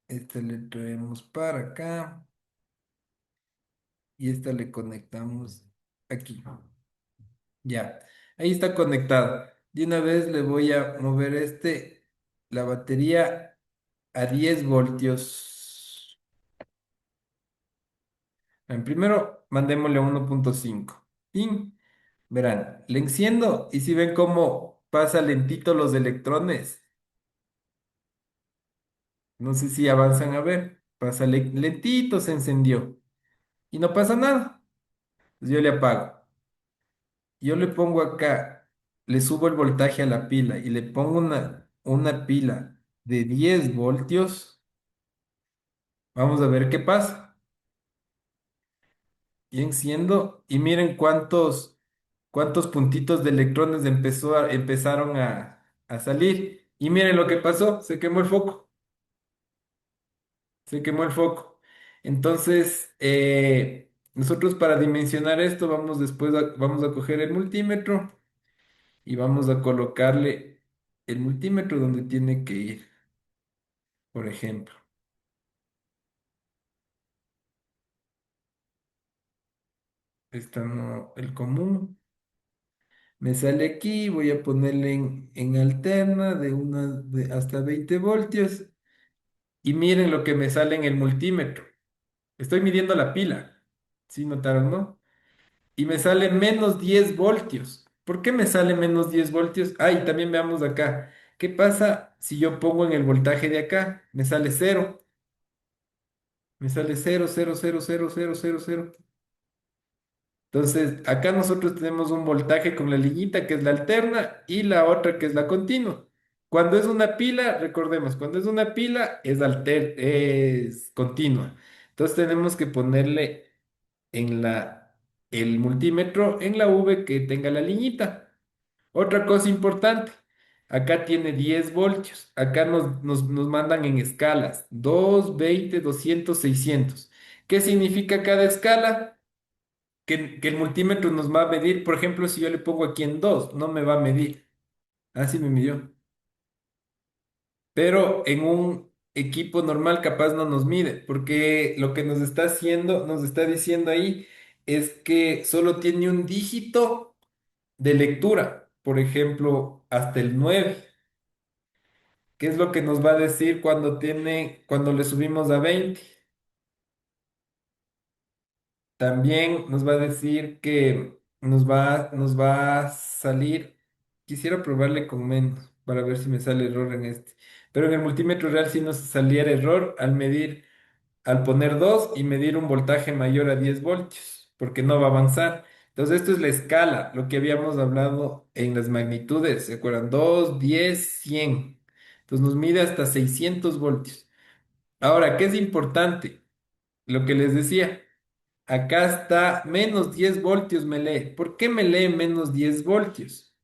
este le traemos para acá y esta le conectamos aquí. Ya, ahí está conectado. De una vez le voy a mover la batería a 10 voltios. Primero, mandémosle a 1,5. Pin. Verán, le enciendo y si ven cómo pasa lentito los electrones. No sé si avanzan a ver. Pasa lentito, se encendió. Y no pasa nada. Pues yo le apago. Yo le pongo acá, le subo el voltaje a la pila y le pongo una pila de 10 voltios. Vamos a ver qué pasa. Y enciendo y miren cuántos puntitos de electrones empezaron a salir. Y miren lo que pasó, se quemó el foco, se quemó el foco. Entonces, nosotros para dimensionar esto vamos a coger el multímetro y vamos a colocarle el multímetro donde tiene que ir, por ejemplo. Está no, el común. Me sale aquí, voy a ponerle en alterna hasta 20 voltios. Y miren lo que me sale en el multímetro. Estoy midiendo la pila. ¿Sí notaron, no? Y me sale menos 10 voltios. ¿Por qué me sale menos 10 voltios? Ah, y también veamos acá. ¿Qué pasa si yo pongo en el voltaje de acá? Me sale cero. Me sale cero, cero, cero, cero, cero, cero, cero. Entonces, acá nosotros tenemos un voltaje con la liñita que es la alterna y la otra que es la continua. Cuando es una pila, recordemos, cuando es una pila es continua. Entonces tenemos que ponerle en el multímetro en la V que tenga la liñita. Otra cosa importante, acá tiene 10 voltios. Acá nos mandan en escalas, 2, 20, 200, 600. ¿Qué significa cada escala? Que el multímetro nos va a medir, por ejemplo, si yo le pongo aquí en 2 no me va a medir. Así me midió. Pero en un equipo normal capaz no nos mide, porque lo que nos está haciendo, nos está diciendo ahí, es que solo tiene un dígito de lectura, por ejemplo, hasta el 9. ¿Qué es lo que nos va a decir cuando le subimos a 20? También nos va a decir que nos va a salir. Quisiera probarle con menos para ver si me sale error en este. Pero en el multímetro real sí nos saliera error al poner 2 y medir un voltaje mayor a 10 voltios, porque no va a avanzar. Entonces, esto es la escala, lo que habíamos hablado en las magnitudes. ¿Se acuerdan? 2, 10, 100. Entonces, nos mide hasta 600 voltios. Ahora, ¿qué es importante? Lo que les decía. Acá está menos 10 voltios me lee. ¿Por qué me lee menos 10 voltios?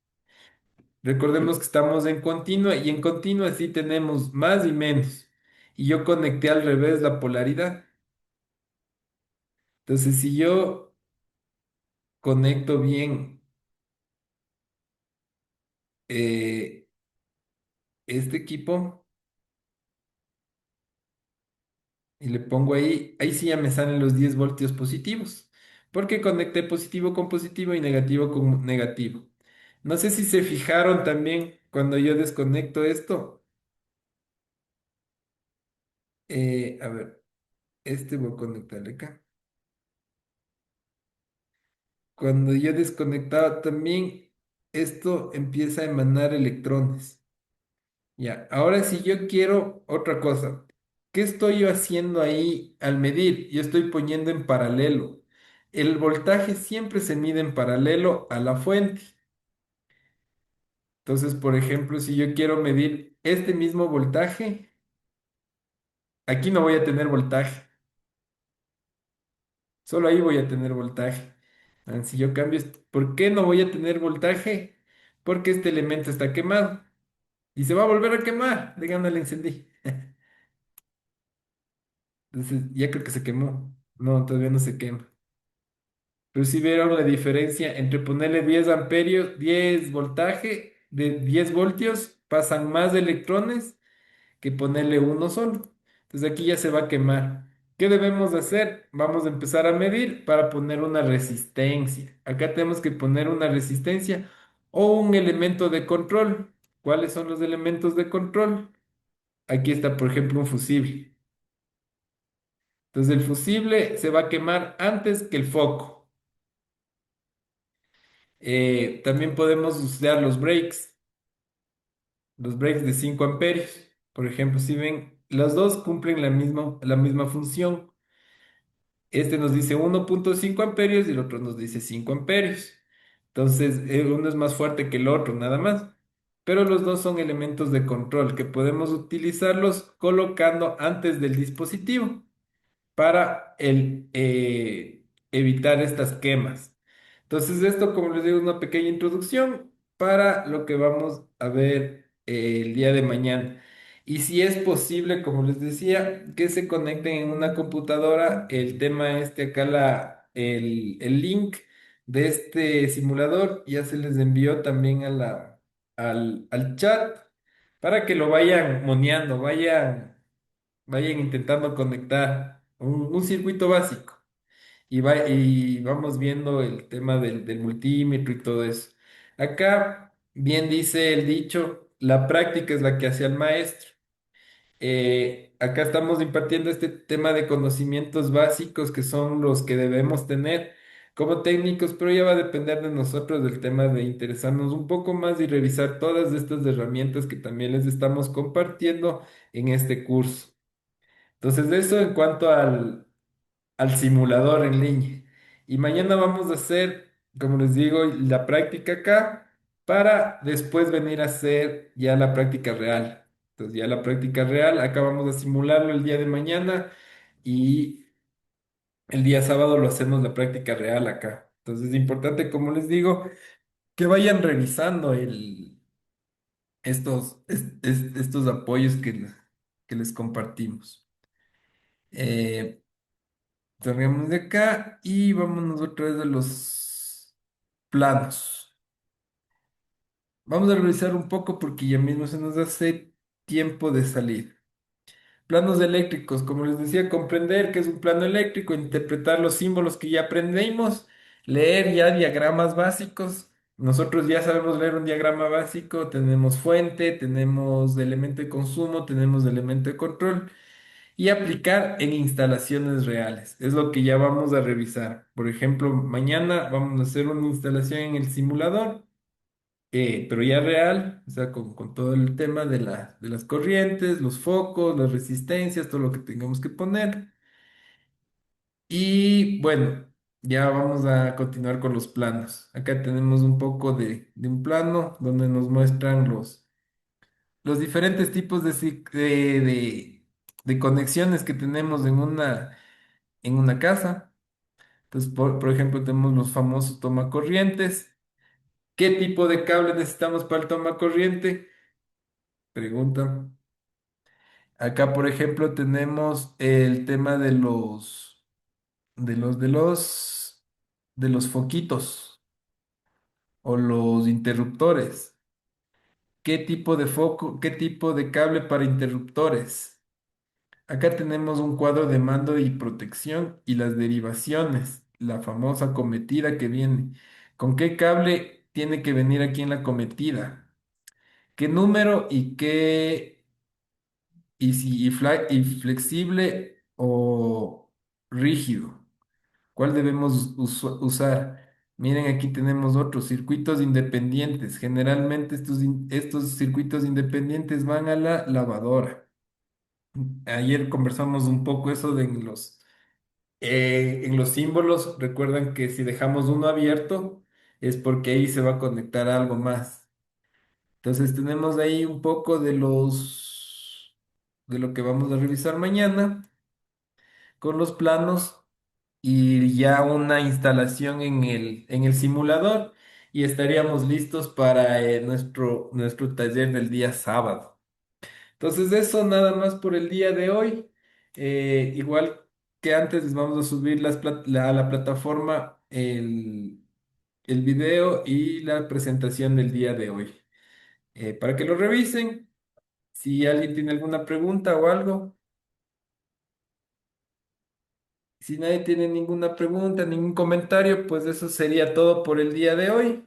Recordemos que estamos en continua y en continua sí tenemos más y menos. Y yo conecté al revés la polaridad. Entonces, si yo conecto bien eh, este equipo y le pongo ahí sí ya me salen los 10 voltios positivos. Porque conecté positivo con positivo y negativo con negativo. No sé si se fijaron también cuando yo desconecto esto. A ver. Este voy a conectarle acá. Cuando yo desconectaba también, esto empieza a emanar electrones. Ya, ahora si yo quiero otra cosa, ¿qué estoy yo haciendo ahí al medir? Yo estoy poniendo en paralelo. El voltaje siempre se mide en paralelo a la fuente. Entonces, por ejemplo, si yo quiero medir este mismo voltaje, aquí no voy a tener voltaje. Solo ahí voy a tener voltaje. Si yo cambio, ¿por qué no voy a tener voltaje? Porque este elemento está quemado y se va a volver a quemar. De gana le encendí. Entonces, ya creo que se quemó. No, todavía no se quema. Pero si vieron la diferencia entre ponerle 10 amperios, 10 voltaje, de 10 voltios, pasan más electrones que ponerle uno solo. Entonces aquí ya se va a quemar. ¿Qué debemos de hacer? Vamos a empezar a medir para poner una resistencia. Acá tenemos que poner una resistencia o un elemento de control. ¿Cuáles son los elementos de control? Aquí está, por ejemplo, un fusible. Entonces el fusible se va a quemar antes que el foco. También podemos usar los breaks de 5 amperios. Por ejemplo, si ven, los dos cumplen la misma función. Este nos dice 1,5 amperios y el otro nos dice 5 amperios. Entonces, uno es más fuerte que el otro, nada más. Pero los dos son elementos de control que podemos utilizarlos colocando antes del dispositivo para evitar estas quemas. Entonces, esto, como les digo, es una pequeña introducción para lo que vamos a ver el día de mañana. Y si es posible, como les decía, que se conecten en una computadora, el tema acá, el link de este simulador ya se les envió también al chat para que lo vayan moneando, vayan intentando conectar un circuito básico y vamos viendo el tema del multímetro y todo eso. Acá, bien dice el dicho, la práctica es la que hace al maestro. Acá estamos impartiendo este tema de conocimientos básicos que son los que debemos tener como técnicos, pero ya va a depender de nosotros del tema de interesarnos un poco más y revisar todas estas herramientas que también les estamos compartiendo en este curso. Entonces, de eso en cuanto al simulador en línea. Y mañana vamos a hacer, como les digo, la práctica acá para después venir a hacer ya la práctica real. Entonces ya la práctica real, acá vamos a simularlo el día de mañana y el día sábado lo hacemos la práctica real acá. Entonces es importante, como les digo, que vayan revisando estos apoyos que les compartimos. Eh, Salgamos de acá y vámonos otra vez a los planos. Vamos a revisar un poco porque ya mismo se nos hace tiempo de salir. Planos eléctricos, como les decía, comprender qué es un plano eléctrico, interpretar los símbolos que ya aprendimos, leer ya diagramas básicos. Nosotros ya sabemos leer un diagrama básico, tenemos fuente, tenemos elemento de consumo, tenemos elemento de control y aplicar en instalaciones reales. Es lo que ya vamos a revisar. Por ejemplo, mañana vamos a hacer una instalación en el simulador, pero ya real, o sea, con todo el tema de las corrientes, los focos, las resistencias, todo lo que tengamos que poner. Y bueno, ya vamos a continuar con los planos. Acá tenemos un poco de un plano donde nos muestran los diferentes tipos de conexiones que tenemos en una casa. Entonces, por ejemplo, tenemos los famosos tomacorrientes. ¿Qué tipo de cable necesitamos para el tomacorriente? Pregunta. Acá, por ejemplo, tenemos el tema de los foquitos o los interruptores. ¿Qué tipo de foco, qué tipo de cable para interruptores? Acá tenemos un cuadro de mando y protección y las derivaciones, la famosa cometida que viene. ¿Con qué cable tiene que venir aquí en la cometida? ¿Qué número y flexible o rígido? ¿Cuál debemos usar? Miren, aquí tenemos otros circuitos independientes. Generalmente estos circuitos independientes van a la lavadora. Ayer conversamos un poco eso de en los símbolos. Recuerdan que si dejamos uno abierto es porque ahí se va a conectar algo más. Entonces tenemos ahí un poco de lo que vamos a revisar mañana con los planos y ya una instalación en el simulador y estaríamos listos para nuestro taller del día sábado. Entonces, eso nada más por el día de hoy. Igual que antes, les vamos a subir a la plataforma el video y la presentación del día de hoy. Para que lo revisen. Si alguien tiene alguna pregunta o algo, si nadie tiene ninguna pregunta, ningún comentario, pues eso sería todo por el día de hoy.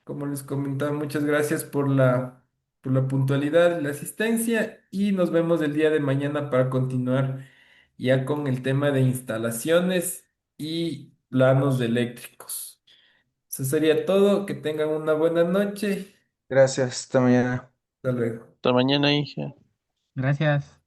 Como les comentaba, muchas gracias por la puntualidad y la asistencia y nos vemos el día de mañana para continuar ya con el tema de instalaciones y planos eléctricos. Eso sería todo. Que tengan una buena noche. Gracias, hasta mañana. Hasta luego. Hasta mañana, hija. Gracias.